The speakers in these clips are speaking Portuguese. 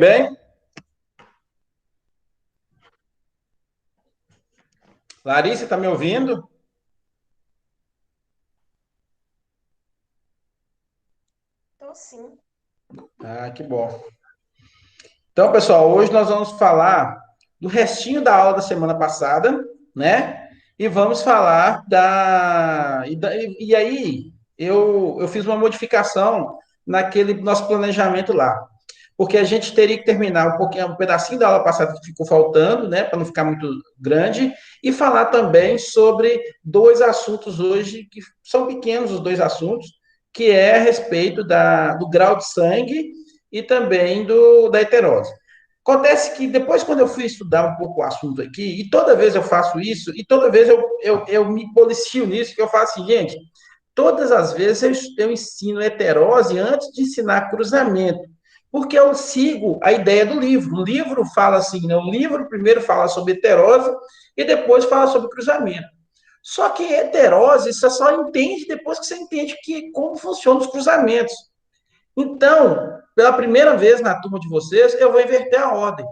Bem, Larissa, está me ouvindo? Tô sim. Ah, que bom. Então, pessoal, hoje nós vamos falar do restinho da aula da semana passada, né? E vamos falar da. E aí, eu fiz uma modificação naquele nosso planejamento lá. Porque a gente teria que terminar um pouquinho, um pedacinho da aula passada que ficou faltando, né? Para não ficar muito grande, e falar também sobre dois assuntos hoje, que são pequenos os dois assuntos, que é a respeito do grau de sangue e também da heterose. Acontece que depois, quando eu fui estudar um pouco o assunto aqui, e toda vez eu faço isso, e toda vez eu me policio nisso, que eu faço assim, gente, todas as vezes eu ensino heterose antes de ensinar cruzamento, porque eu sigo a ideia do livro. O livro fala assim, né? O livro primeiro fala sobre heterose e depois fala sobre cruzamento. Só que heterose você só entende depois que você entende como funcionam os cruzamentos. Então, pela primeira vez na turma de vocês, eu vou inverter a ordem.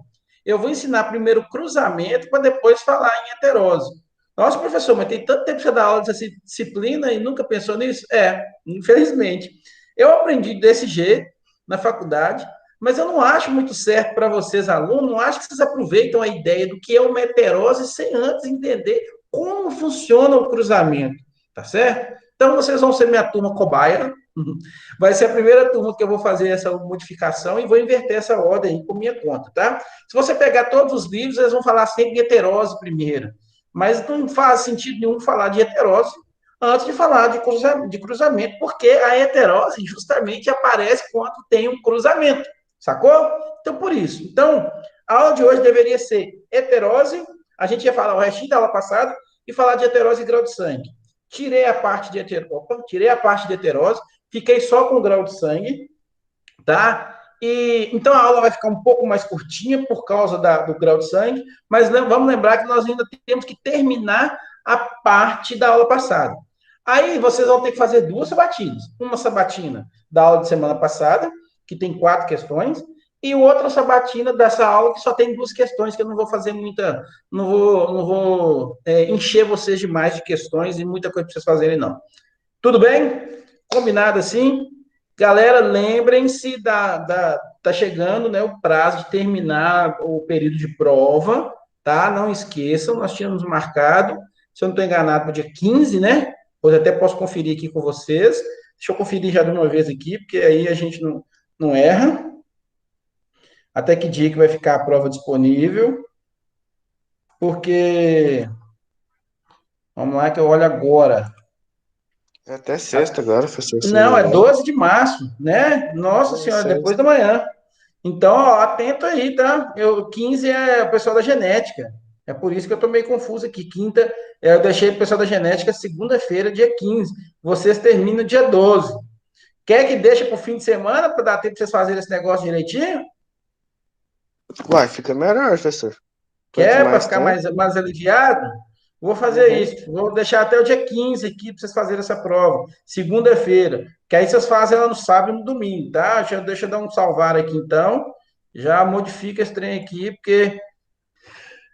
Eu vou ensinar primeiro cruzamento para depois falar em heterose. Nossa, professor, mas tem tanto tempo que você dá aula dessa disciplina e nunca pensou nisso? É, infelizmente. Eu aprendi desse jeito na faculdade, mas eu não acho muito certo para vocês, alunos, não acho que vocês aproveitam a ideia do que é uma heterose sem antes entender como funciona o cruzamento, tá certo? Então, vocês vão ser minha turma cobaia. Vai ser a primeira turma que eu vou fazer essa modificação e vou inverter essa ordem aí por minha conta, tá? Se você pegar todos os livros, eles vão falar sempre de heterose primeiro. Mas não faz sentido nenhum falar de heterose antes de falar de cruzamento, porque a heterose justamente aparece quando tem um cruzamento, sacou? Então, por isso. Então, a aula de hoje deveria ser heterose, a gente ia falar o restinho da aula passada, e falar de heterose e grau de sangue. Tirei a parte de heterose, fiquei só com o grau de sangue, tá? E então a aula vai ficar um pouco mais curtinha por causa do grau de sangue, mas vamos lembrar que nós ainda temos que terminar a parte da aula passada. Aí vocês vão ter que fazer duas sabatinas. Uma sabatina da aula de semana passada, que tem 4 questões, e outra sabatina dessa aula que só tem 2 questões, que eu não vou fazer muita. Não vou encher vocês demais de questões e muita coisa para vocês fazerem, não. Tudo bem? Combinado assim? Galera, lembrem-se tá chegando, né, o prazo de terminar o período de prova, tá? Não esqueçam, nós tínhamos marcado, se eu não estou enganado, para o dia 15, né? Pois até posso conferir aqui com vocês. Deixa eu conferir já de uma vez aqui, porque aí a gente não erra. Até que dia que vai ficar a prova disponível? Porque, vamos lá que eu olho agora. É até sexta agora, professor, se não me Não, é engano. 12 de março, né? Nossa É Senhora, depois sexta. da manhã. Então, ó, atento aí, tá? 15 é o pessoal da genética. É por isso que eu tô meio confuso aqui. Quinta, eu deixei o pessoal da genética segunda-feira, dia 15. Vocês terminam dia 12. Quer que deixe pro fim de semana para dar tempo para vocês fazerem esse negócio direitinho? Uai, fica melhor, professor. Quanto Quer para mais ficar tempo. mais aliviado? Vou fazer Uhum. isso. Vou deixar até o dia 15 aqui para vocês fazerem essa prova. Segunda-feira. Que aí vocês fazem ela no sábado e no domingo, tá? Deixa eu dar um salvar aqui então. Já modifica esse trem aqui, porque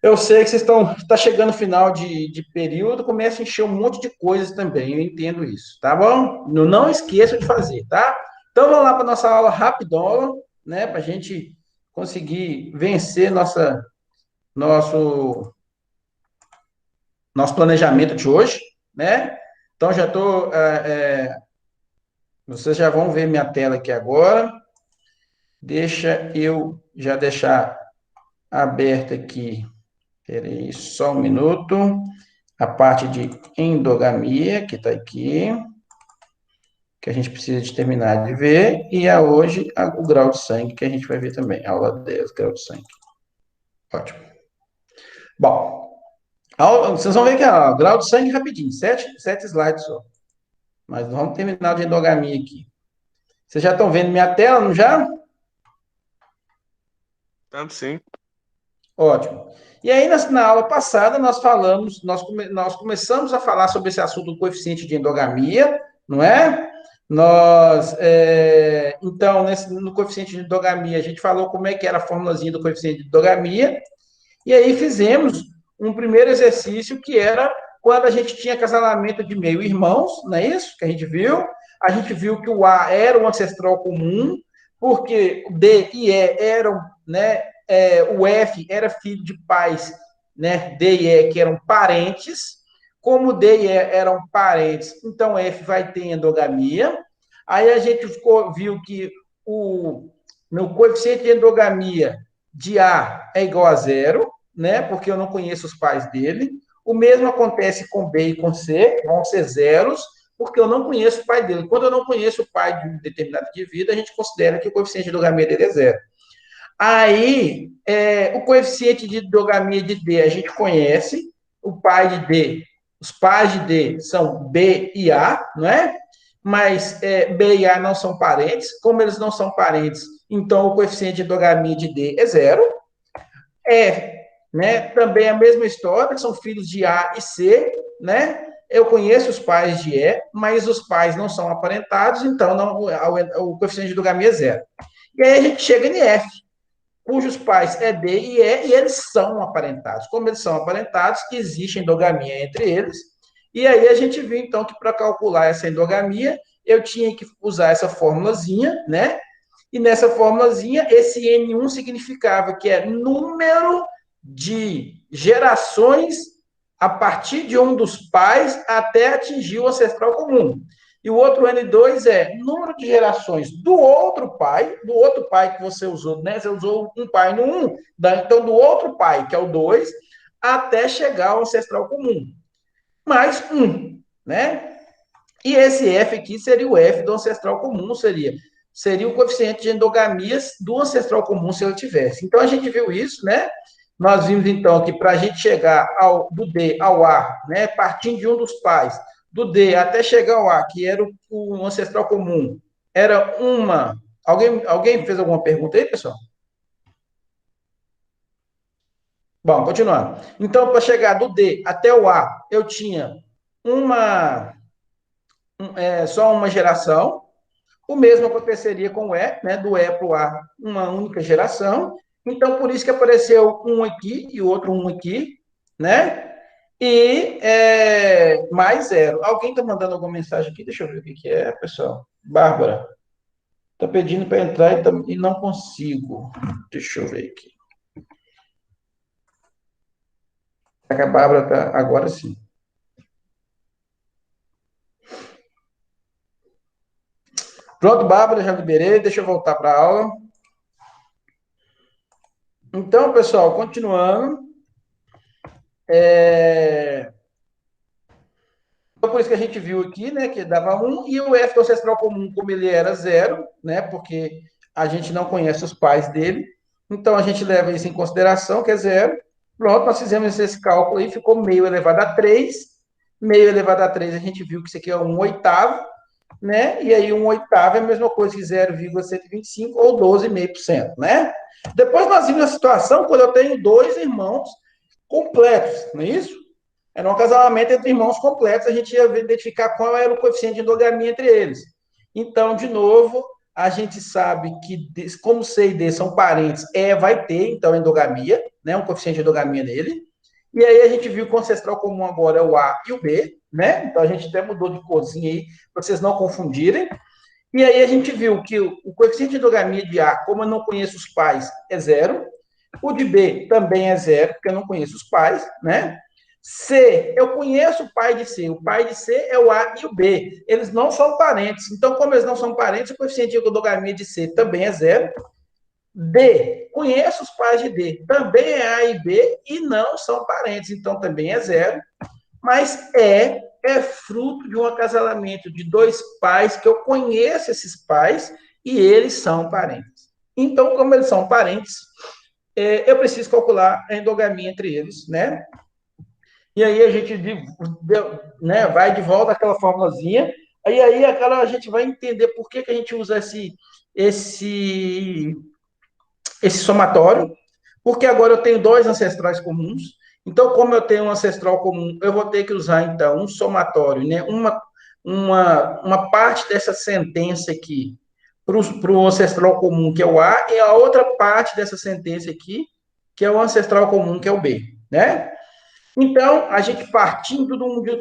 eu sei que vocês estão tá chegando no final de período, começa a encher um monte de coisas também. Eu entendo isso, tá bom? Não esqueça de fazer, tá? Então vamos lá para nossa aula rapidola, né? Para a gente conseguir vencer nosso nosso planejamento de hoje, né? Então já estou, vocês já vão ver minha tela aqui agora. Deixa eu já deixar aberta aqui. Peraí, só um minuto. A parte de endogamia, que está aqui, que a gente precisa de terminar de ver, e hoje o grau de sangue, que a gente vai ver também. Aula 10, grau de sangue. Ótimo. Bom, vocês vão ver que o grau de sangue rapidinho, sete slides só. Mas vamos terminar de endogamia aqui. Vocês já estão vendo minha tela, não já? Tanto sim. Ótimo. E aí, na aula passada, nós falamos, nós começamos a falar sobre esse assunto do coeficiente de endogamia, não é? Então, no coeficiente de endogamia, a gente falou como é que era a formulazinha do coeficiente de endogamia, e aí fizemos um primeiro exercício que era quando a gente tinha acasalamento de meio-irmãos, não é isso que a gente viu? A gente viu que o A era um ancestral comum, porque o D e E eram, né, o F era filho de pais, né, D e E que eram parentes. Como D e E eram parentes, então F vai ter endogamia. Aí a gente viu que no coeficiente de endogamia de A é igual a zero, né? Porque eu não conheço os pais dele. O mesmo acontece com B e com C, vão ser zeros, porque eu não conheço o pai dele. Quando eu não conheço o pai de um determinado indivíduo, a gente considera que o coeficiente de endogamia dele é zero. Aí, o coeficiente de endogamia de D a gente conhece, o pai de D, os pais de D são B e A, não é? Mas B e A não são parentes. Como eles não são parentes, então o coeficiente de endogamia de D é zero. Né? Também a mesma história, são filhos de A e C, né? Eu conheço os pais de E, mas os pais não são aparentados, então o coeficiente de endogamia é zero. E aí a gente chega em F, cujos pais é D e E, e eles são aparentados. Como eles são aparentados, existe endogamia entre eles. E aí a gente viu, então, que para calcular essa endogamia, eu tinha que usar essa formulazinha, né? E nessa formulazinha, esse N1 significava que é número de gerações a partir de um dos pais até atingir o ancestral comum. E o outro N2 é número de gerações do outro pai que você usou, né? Você usou um pai no 1, então do outro pai, que é o 2, até chegar ao ancestral comum. Mais 1, né? E esse F aqui seria o F do ancestral comum, seria o coeficiente de endogamias do ancestral comum se ele tivesse. Então a gente viu isso, né? Nós vimos então que para a gente chegar do D ao A, né, partindo de um dos pais, do D até chegar ao A, que era o ancestral comum, era uma. Alguém fez alguma pergunta aí, pessoal? Bom, continuando. Então, para chegar do D até o A, eu tinha só uma geração. O mesmo aconteceria com o E, né? Do E para o A, uma única geração. Então, por isso que apareceu um aqui e outro um aqui, né? E mais zero. Alguém está mandando alguma mensagem aqui? Deixa eu ver o que é, pessoal. Bárbara. Está pedindo para entrar e não consigo. Deixa eu ver aqui. A Bárbara está agora sim. Pronto, Bárbara, já liberei. Deixa eu voltar para a aula. Então, pessoal, continuando. Então, por isso que a gente viu aqui, né, que dava 1, e o F do ancestral comum, como ele era zero, né, porque a gente não conhece os pais dele, então a gente leva isso em consideração, que é zero. Pronto, nós fizemos esse cálculo aí, ficou meio elevado a 3. Meio elevado a 3, a gente viu que isso aqui é 1/8, né, e aí 1/8 é a mesma coisa que 0,125 ou 12,5%, né. Depois nós vimos a situação quando eu tenho dois irmãos completos, não é isso? Era um acasalamento entre irmãos completos, a gente ia identificar qual era o coeficiente de endogamia entre eles. Então, de novo, a gente sabe que, como C e D são parentes, vai ter, então, endogamia, né, um coeficiente de endogamia nele. E aí a gente viu que o ancestral comum agora é o A e o B, né? Então a gente até mudou de corzinha aí, para vocês não confundirem. E aí a gente viu que o coeficiente de endogamia de A, como eu não conheço os pais, é zero. O de B também é zero, porque eu não conheço os pais, né? C, eu conheço o pai de C. O pai de C é o A e o B. Eles não são parentes. Então, como eles não são parentes, o coeficiente de endogamia de C também é zero. D, conheço os pais de D. Também é A e B e não são parentes. Então, também é zero. Mas é fruto de um acasalamento de dois pais que eu conheço esses pais e eles são parentes. Então, como eles são parentes, eu preciso calcular a endogamia entre eles, né? E aí a gente né, vai de volta àquela formulazinha, aí a gente vai entender por que a gente usa esse somatório, porque agora eu tenho dois ancestrais comuns, então como eu tenho um ancestral comum, eu vou ter que usar então um somatório, né, uma parte dessa sentença aqui para o ancestral comum, que é o A, e a outra parte dessa sentença aqui, que é o ancestral comum, que é o B, né? Então, a gente partindo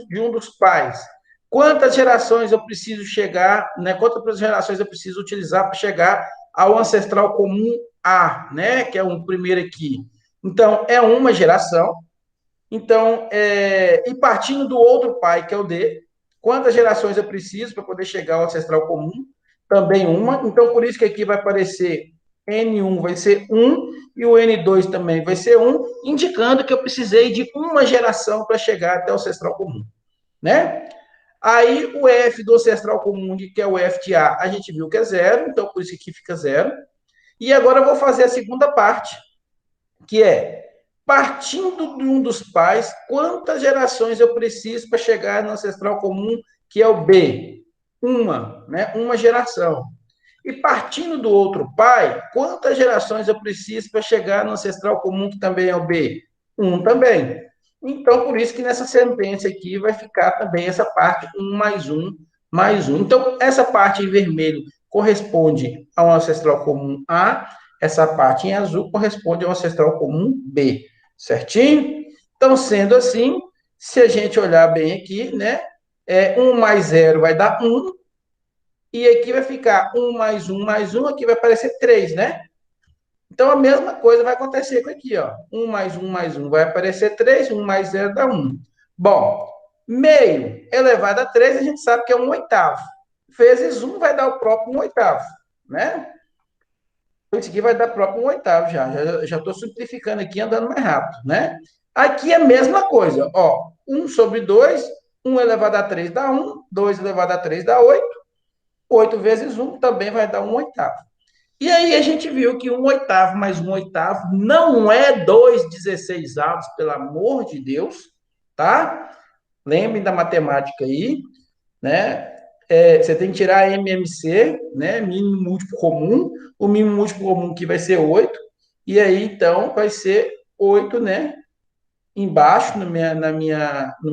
de um dos pais, quantas gerações eu preciso chegar, né? Quantas gerações eu preciso utilizar para chegar ao ancestral comum A, né? Que é o primeiro aqui. Então, é uma geração. Então, e partindo do outro pai, que é o D, quantas gerações eu preciso para poder chegar ao ancestral comum? Também uma. Então, por isso que aqui vai aparecer N1 vai ser 1 e o N2 também vai ser 1, indicando que eu precisei de uma geração para chegar até o ancestral comum, né? Aí o F do ancestral comum, que é o F de A, a gente viu que é zero, então por isso que aqui fica zero. E agora eu vou fazer a segunda parte, que é, partindo de um dos pais, quantas gerações eu preciso para chegar no ancestral comum, que é o B? Uma, né? Uma geração. E partindo do outro pai, quantas gerações eu preciso para chegar no ancestral comum, que também é o B? Um também. Então, por isso que nessa sentença aqui vai ficar também essa parte um mais um mais um. Então, essa parte em vermelho corresponde ao ancestral comum A, essa parte em azul corresponde ao ancestral comum B. Certinho? Então, sendo assim, se a gente olhar bem aqui, né? 1 mais 0 vai dar 1, e aqui vai ficar 1 mais 1, aqui vai aparecer 3, né? Então, a mesma coisa vai acontecer com aqui, ó. 1 mais 1 vai aparecer 3, 1 mais 0 dá 1. Bom, meio elevado a 3, a gente sabe que é 1 oitavo. Vezes 1 vai dar o próprio 1 oitavo, né? Então, isso aqui vai dar próprio 1 oitavo já estou simplificando aqui, andando mais rápido, né? Aqui é a mesma coisa, ó. 1 sobre 2, 1 elevado a 3 dá 1, 2 elevado a 3 dá 8, 8 vezes 1 também vai dar 1 oitavo. E aí a gente viu que 1 oitavo mais 1 oitavo não é 2/16, pelo amor de Deus, tá? Lembrem da matemática aí, né? Você tem que tirar MMC, né? Mínimo múltiplo comum. O mínimo múltiplo comum que vai ser 8. E aí, então, vai ser 8, né? Embaixo, no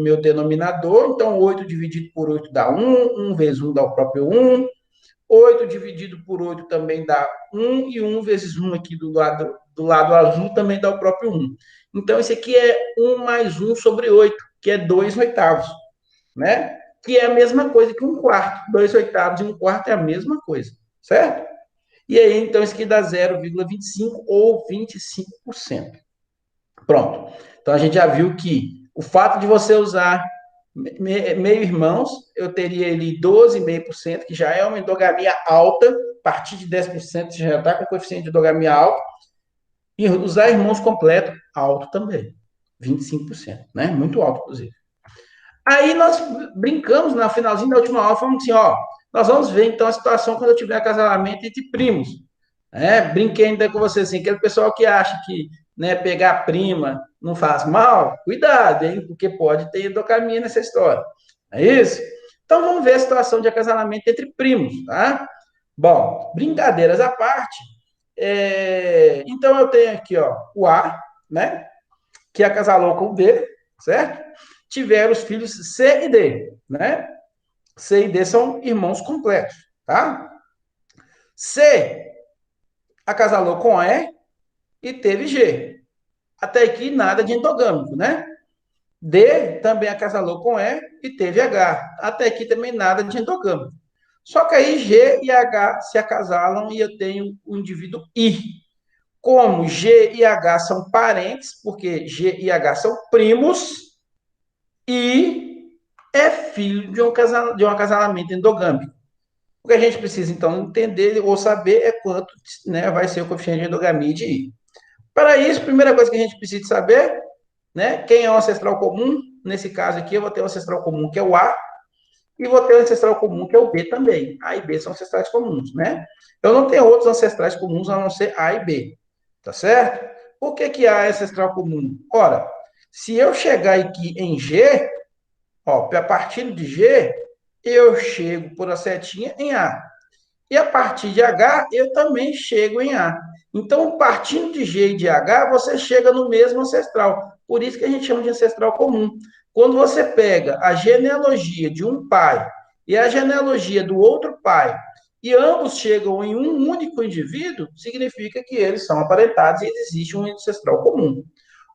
meu denominador. Então, 8 dividido por 8 dá 1. 1 vezes 1 dá o próprio 1. 8 dividido por 8 também dá 1, e 1 vezes 1 aqui do lado azul também dá o próprio 1. Então, esse aqui é 1 mais 1 sobre 8, que é 2 oitavos, né? Que é a mesma coisa que 1 quarto. 2 oitavos e 1 quarto é a mesma coisa, certo? E aí, então, isso aqui dá 0,25 ou 25%. Pronto. Então, a gente já viu que o fato de você usar meio irmãos, eu teria ali 12,5%, que já é uma endogamia alta, a partir de 10% você já está com coeficiente de endogamia alto, e usar irmãos completo, alto também, 25%, né? Muito alto, inclusive. Aí nós brincamos, no finalzinho da última aula, falamos assim, ó, nós vamos ver então a situação quando eu tiver acasalamento entre primos. Brinquei ainda com você assim, aquele pessoal que acha que, né, pegar prima não faz mal, cuidado, hein, porque pode ter endogamia nessa história. É isso? Então vamos ver a situação de acasalamento entre primos, tá? Bom, brincadeiras à parte, então eu tenho aqui, ó, o A, né, que acasalou com o B, certo? Tiveram os filhos C e D, né? C e D são irmãos completos, tá? C acasalou com E e teve G. Até aqui nada de endogâmico, né? D também acasalou com E e teve H. Até aqui também nada de endogâmico. Só que aí G e H se acasalam e eu tenho o indivíduo I. Como G e H são parentes, porque G e H são primos, I é filho de um acasalamento endogâmico. O que a gente precisa, então, entender ou saber é quanto, né, vai ser o coeficiente de endogamia de I. Para isso, a primeira coisa que a gente precisa saber, né, quem é o ancestral comum. Nesse caso aqui, eu vou ter o ancestral comum, que é o A, e vou ter o ancestral comum, que é o B também. A e B são ancestrais comuns, né? Eu não tenho outros ancestrais comuns a não ser A e B, tá certo? Por que A é ancestral comum? Ora, se eu chegar aqui em G, ó, a partir de G, eu chego por a setinha em A. E a partir de H, eu também chego em A. Então, partindo de G e de H, você chega no mesmo ancestral. Por isso que a gente chama de ancestral comum. Quando você pega a genealogia de um pai e a genealogia do outro pai, e ambos chegam em um único indivíduo, significa que eles são aparentados e existe um ancestral comum.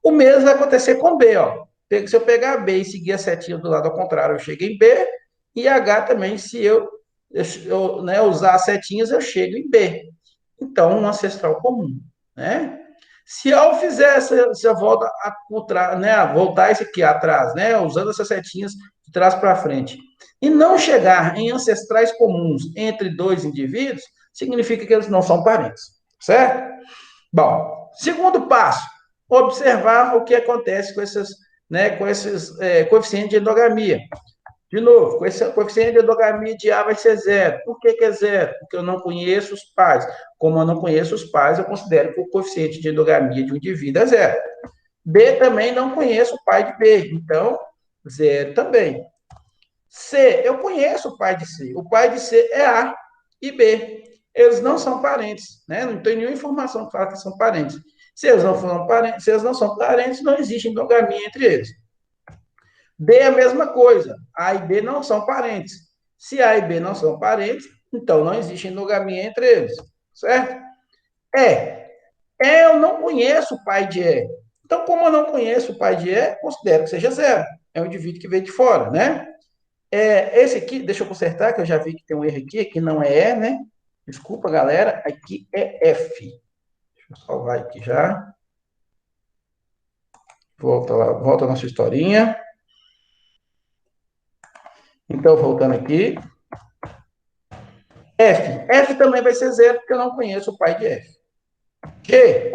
O mesmo vai acontecer com B, ó. Se eu pegar B e seguir a setinha do lado ao contrário, eu chego em B, e H também, se eu né, usar as setinhas, eu chego em B. Então, um ancestral comum, né? Se eu fizer essa volta né, voltar isso aqui atrás, né, usando essas setinhas de trás para frente, e não chegar em ancestrais comuns entre dois indivíduos, significa que eles não são parentes, certo? Bom, segundo passo, observar o que acontece com esses coeficientes de endogamia. De novo, com esse coeficiente de endogamia de A vai ser zero. Por que é zero? Porque eu não conheço os pais. Como eu não conheço os pais, eu considero que o coeficiente de endogamia de um indivíduo é zero. B também não conheço o pai de B, então zero também. C, eu conheço o pai de C. O pai de C é A e B. Eles não são parentes, né? Não tem nenhuma informação que fala que são parentes. Se eles não são parentes, não existe endogamia entre eles. D é a mesma coisa. A e B não são parentes. Se A e B não são parentes, então não existe endogamia entre eles, certo? Eu não conheço o pai de E. Então, como eu não conheço o pai de E, considero que seja zero. É um indivíduo que veio de fora, né? Esse aqui, deixa eu consertar, que eu já vi que tem um erro aqui não é E, né? Desculpa, galera, aqui é F. Deixa eu salvar aqui já. Volta lá, volta a nossa historinha. Então, voltando aqui. F também vai ser zero, porque eu não conheço o pai de F. G,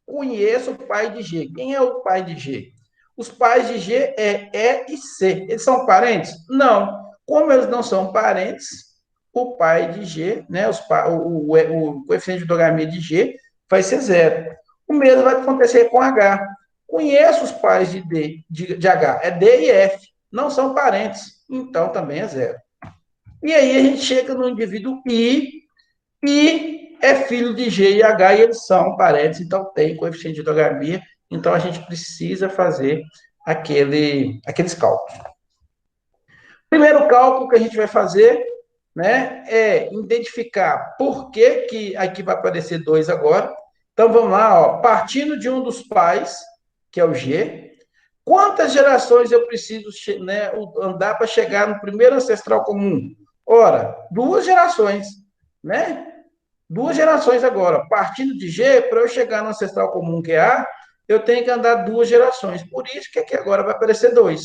conheço o pai de G. Quem é o pai de G? Os pais de G é E e C. Eles são parentes? Não. Como eles não são parentes, o pai de G, né, o coeficiente de endogamia de G vai ser zero. O mesmo vai acontecer com H. Conheço os pais de H, é D e F. Não são parentes, então também é zero. E aí a gente chega no indivíduo I é filho de G e H e eles são parentes, então tem coeficiente de endogamia, então a gente precisa fazer aqueles cálculos. Primeiro cálculo que a gente vai fazer, né, é identificar por que aqui vai aparecer 2 agora. Então vamos lá, ó, partindo de um dos pais, que é o G, quantas gerações eu preciso, né, andar para chegar no primeiro ancestral comum? Ora, 2 gerações, né? 2 gerações agora. Partindo de G, para eu chegar no ancestral comum, que é A, eu tenho que andar 2 gerações. Por isso que aqui agora vai aparecer 2.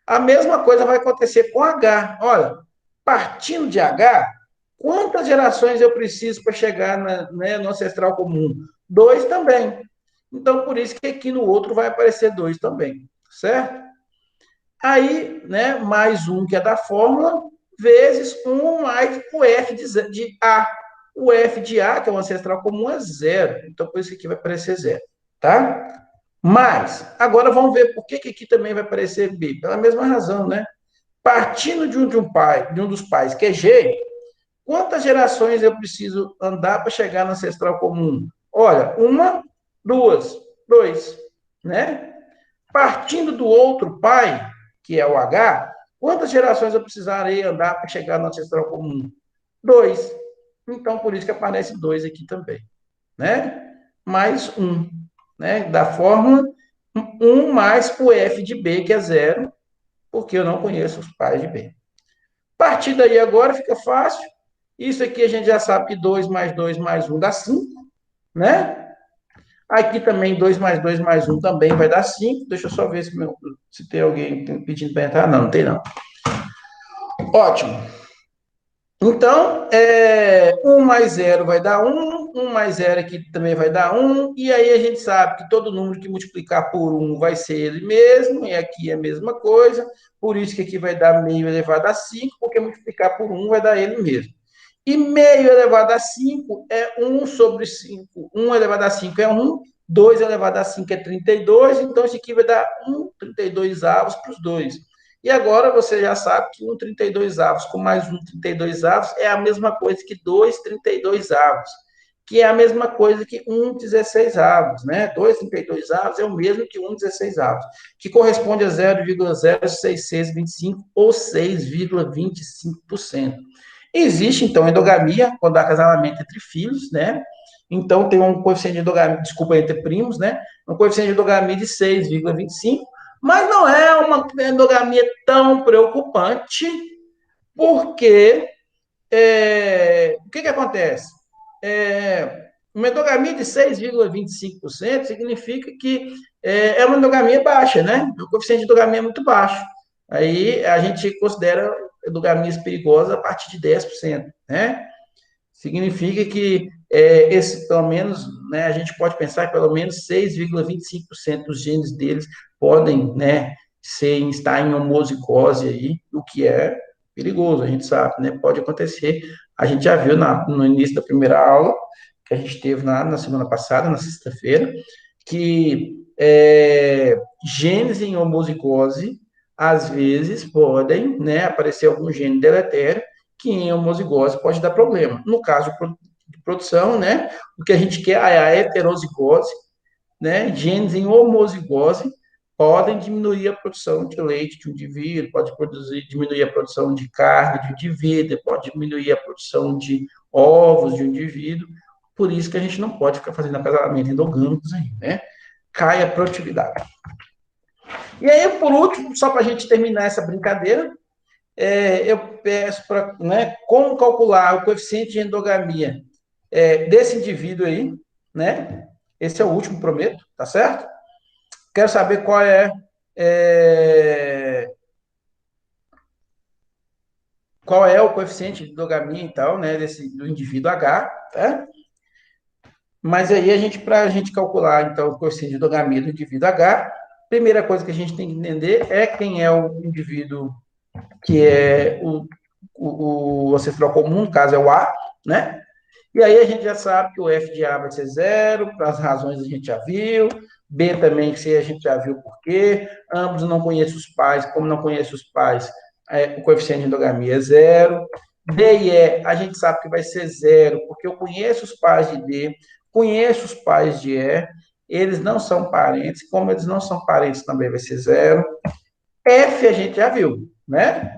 A mesma coisa vai acontecer com H. Olha, partindo de H, quantas gerações eu preciso para chegar no ancestral comum? 2 também. Então, por isso que aqui no outro vai aparecer 2 também, certo? Aí, né, mais 1 que é da fórmula, vezes 1 mais o F de A. O F de A, que é o ancestral comum, é zero. Então, por isso que aqui vai aparecer zero, tá? Mas, agora vamos ver por que aqui também vai aparecer B. Pela mesma razão, né? Partindo de um dos pais, que é G, quantas gerações eu preciso andar para chegar no ancestral comum? Olha, 1, 2, 2, né? Partindo do outro pai, que é o H, quantas gerações eu precisarei andar para chegar no ancestral comum? 2. Então, por isso que aparece 2 aqui também, né? Mais 1, né? Da fórmula 1 mais o F de B, que é zero, porque eu não conheço os pais de B. A partir daí agora fica fácil. Isso aqui a gente já sabe que 2 mais 2 mais 1 dá 5, né? Aqui também 2 mais 1 também vai dar 5. Deixa eu só ver se tem alguém pedindo para entrar. Não, não tem não. Ótimo. Então, 1 mais 0 vai dar 1, 1 mais 0 aqui também vai dar 1, e aí a gente sabe que todo número que multiplicar por 1 vai ser ele mesmo, e aqui é a mesma coisa, por isso que aqui vai dar meio elevado a 5, porque multiplicar por 1 vai dar ele mesmo. E meio elevado a 5 é 1 sobre 5. 1 elevado a 5 é 1, 2 elevado a 5 é 32, então isso aqui vai dar 1 32 avos para os dois. E agora você já sabe que 1 32 avos com mais 1 32 avos é a mesma coisa que 2 32 avos. que é a mesma coisa que 1/16 avos, né? 2,32 avos é o mesmo que 1/16 avos, que corresponde a 0,06625 ou 6,25%. Existe, então, endogamia, quando há casamento entre filhos, né? Então, tem um coeficiente de endogamia, desculpa, entre primos, né? Um coeficiente de endogamia de 6,25, mas não é uma endogamia tão preocupante, porque o que acontece? Uma endogamia de 6,25% significa que é uma endogamia baixa, né? O coeficiente de endogamia é muito baixo. Aí a gente considera endogamias perigosas a partir de 10%, né? Significa que pelo menos, né, a gente pode pensar que pelo menos 6,25% dos genes deles podem, né, estar em homozigose aí, o que é perigoso, a gente sabe, né? Pode acontecer. A gente já viu no início da primeira aula, que a gente teve na semana passada, na sexta-feira, que genes em homozigose, às vezes, podem, né, aparecer algum gene deletério, que em homozigose pode dar problema. No caso de produção, né, o que a gente quer é a heterozigose, né, genes em homozigose podem diminuir a produção de leite de um indivíduo, pode diminuir a produção de carne de um indivíduo, pode diminuir a produção de ovos de um indivíduo, por isso que a gente não pode ficar fazendo acasalamento endogâmicos aí, né? Cai a produtividade. E aí, por último, só para a gente terminar essa brincadeira, eu peço para, né, como calcular o coeficiente de endogamia desse indivíduo aí, né? Esse é o último, prometo, tá certo? Quero saber qual é o coeficiente de endogamia e tal, né, do indivíduo H, tá? Mas aí para a gente calcular, então, o coeficiente de endogamia do indivíduo H, primeira coisa que a gente tem que entender é quem é o indivíduo que é o ancestral comum, no caso é o A, né? E aí a gente já sabe que o F de A vai ser zero, as razões a gente já viu, B também, que a gente já viu por quê, ambos não conhecem os pais, como não conhece os pais, o coeficiente de endogamia é zero. D e E, a gente sabe que vai ser zero, porque eu conheço os pais de D, conheço os pais de E, eles não são parentes, como eles não são parentes, também vai ser zero. F a gente já viu, né?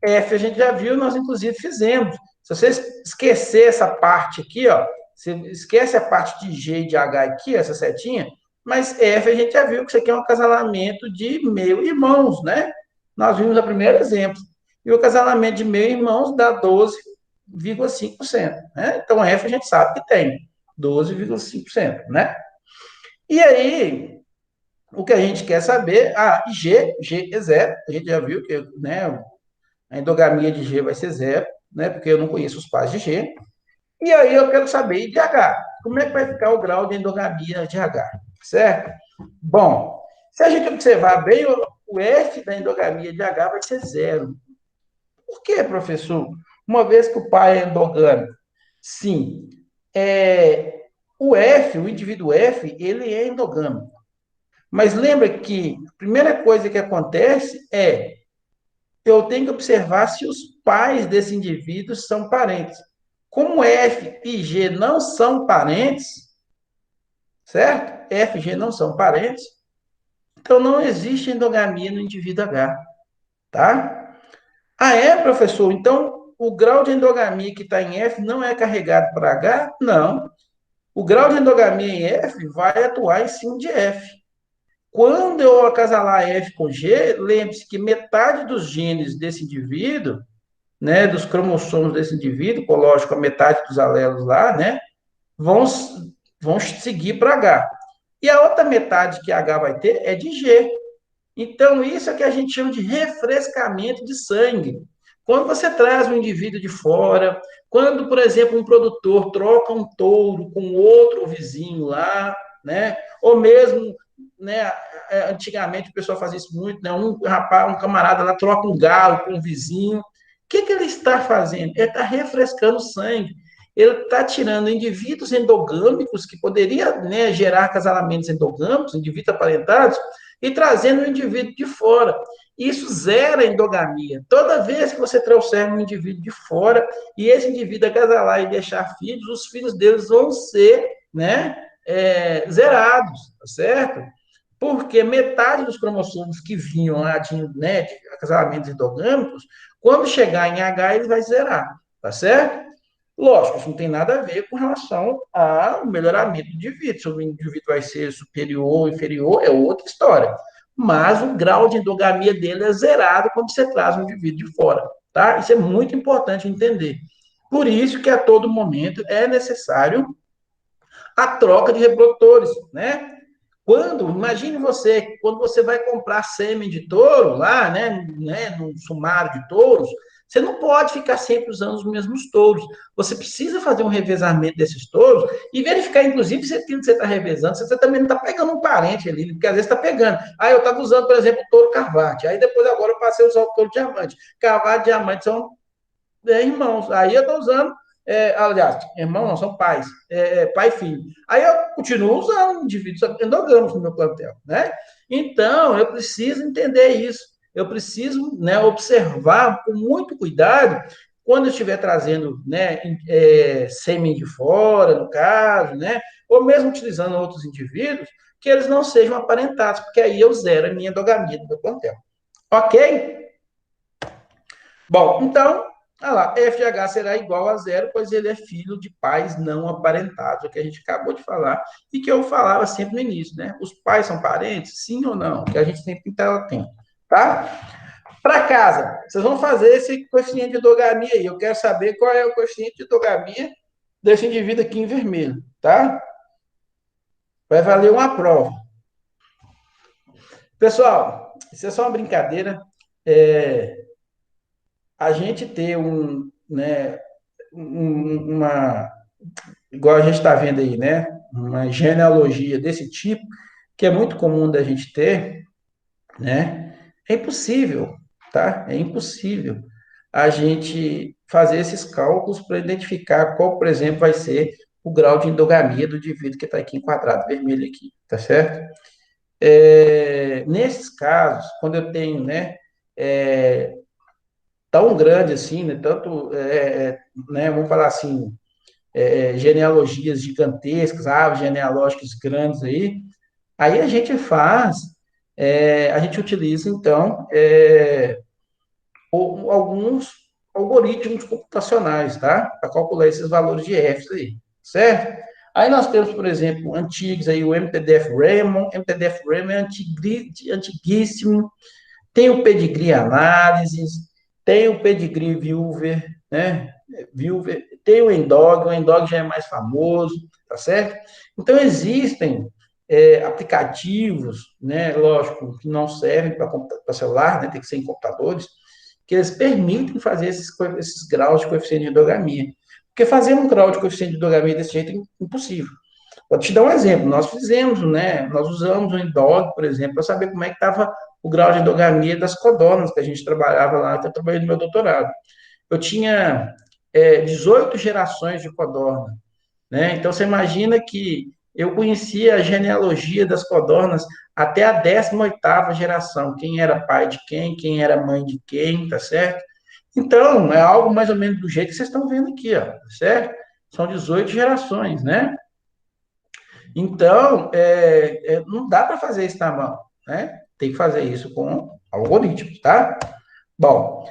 F a gente já viu, nós inclusive fizemos. Se você esquecer essa parte aqui, ó, você esquece a parte de G e de H aqui, essa setinha, mas F a gente já viu que isso aqui é um acasalamento de meio-irmãos, né? Nós vimos o primeiro exemplo. E o acasalamento de meio-irmãos dá 12,5%, né? Então, F a gente sabe que tem 12,5%, né? E aí, o que a gente quer saber, G é zero, a gente já viu que, né, a endogamia de G vai ser zero, né, porque eu não conheço os pais de G. E aí eu quero saber de H. Como é que vai ficar o grau de endogamia de H? Certo? Bom, se a gente observar bem, o F da endogamia de H vai ser zero. Por quê, professor? Uma vez que o pai é endogâmico. Sim. O indivíduo F, ele é endogâmico. Mas lembra que a primeira coisa que acontece eu tenho que observar se os pais desse indivíduo são parentes. Como F e G não são parentes, certo? F e G não são parentes, então não existe endogamia no indivíduo H, tá? Professor, então o grau de endogamia que está em F não é carregado para H? Não. O grau de endogamia em F vai atuar em cima de F. Quando eu acasalar F com G, lembre-se que metade dos genes desse indivíduo, né, dos cromossomos desse indivíduo, lógico, a metade dos alelos lá, né, vão seguir para H. E a outra metade que H vai ter é de G. Então, isso é que a gente chama de refrescamento de sangue. Quando você traz um indivíduo de fora, quando, por exemplo, um produtor troca um touro com outro vizinho lá, né? Ou mesmo, né, antigamente o pessoal fazia isso muito, né? Um rapaz, um camarada lá troca um galo com um vizinho. O que ele está fazendo? Ele está refrescando o sangue. Ele está tirando indivíduos endogâmicos que poderia, né, gerar casalamentos endogâmicos, indivíduos aparentados, e trazendo o indivíduo de fora. Isso zera a endogamia. Toda vez que você trouxer um indivíduo de fora e esse indivíduo acasalar e deixar filhos, os filhos deles vão ser, né, zerados, tá certo? Porque metade dos cromossomos que vinham lá de acasalamentos endogâmicos, quando chegar em H, ele vai zerar, tá certo? Lógico, isso não tem nada a ver com relação ao melhoramento do indivíduo. Se o indivíduo vai ser superior ou inferior, é outra história. Mas o grau de endogamia dele é zerado quando você traz um indivíduo de fora, tá? Isso é muito importante entender. Por isso que a todo momento é necessário a troca de reprodutores, né? Imagine você, quando você vai comprar sêmen de touro lá, né, no sumário de touros, você não pode ficar sempre usando os mesmos touros. Você precisa fazer um revezamento desses touros e verificar, inclusive, se você está revezando, se você também não está pegando um parente ali, porque às vezes está pegando. Ah, eu estava usando, por exemplo, o touro carvate, aí depois agora eu passei a usar o touro diamante. Carvate e diamante são irmãos. Aí eu estou usando, aliás, irmão não, são pais, pai e filho. Aí eu continuo usando indivíduos endogâmicos no meu plantel, né? Então, eu preciso entender isso. Eu preciso, né, observar com muito cuidado quando eu estiver trazendo, né, sêmen de fora, no caso, né, ou mesmo utilizando outros indivíduos, que eles não sejam aparentados, porque aí eu zero a minha endogamia do meu plantel. Ok? Bom, então, olha lá, FH será igual a zero, pois ele é filho de pais não aparentados, o que a gente acabou de falar, e que eu falava sempre no início, né? Os pais são parentes, sim ou não? Que a gente sempre tem que estar atento, tá? Para casa, vocês vão fazer esse coeficiente de endogamia aí. Eu quero saber qual é o coeficiente de endogamia desse indivíduo aqui em vermelho, tá? Vai valer uma prova. Pessoal, isso é só uma brincadeira. A gente ter né, uma, igual a gente está vendo aí, né? Uma genealogia desse tipo, que é muito comum da gente ter, né? É impossível, tá? É impossível a gente fazer esses cálculos para identificar qual, por exemplo, vai ser o grau de endogamia do indivíduo que está aqui enquadrado vermelho aqui, tá certo? Nesses casos, quando eu tenho, né, tão grande assim, né, tanto, né, vamos falar assim, genealogias gigantescas, árvores genealógicas grandes aí a gente faz, a gente utiliza, então, alguns algoritmos computacionais, tá? Para calcular esses valores de Fs aí, certo? Aí nós temos, por exemplo, antigos aí, o MTDF-Raymond. MTDF-Raymond é antiguíssimo. Tem o Pedigree Análises, tem o Pedigree Viewer, né? Viewer, tem o Endog já é mais famoso, tá certo? Então, existem aplicativos, né? Lógico, que não servem para celular, né? Tem que ser em computadores, que eles permitem fazer esses graus de coeficiente de endogamia. Porque fazer um grau de coeficiente de endogamia desse jeito é impossível. Vou te dar um exemplo. Nós fizemos, né? Nós usamos o Endog, por exemplo, para saber como é que estava o grau de endogamia das codornas que a gente trabalhava lá, que eu trabalhei no meu doutorado. Eu tinha 18 gerações de codorna, né? Então, você imagina que eu conhecia a genealogia das codornas até a 18ª geração, quem era pai de quem era mãe de quem, tá certo? Então, é algo mais ou menos do jeito que vocês estão vendo aqui, ó, tá certo? São 18 gerações, né? Então, não dá para fazer isso na mão, né? Tem que fazer isso com algoritmos, tá? Bom,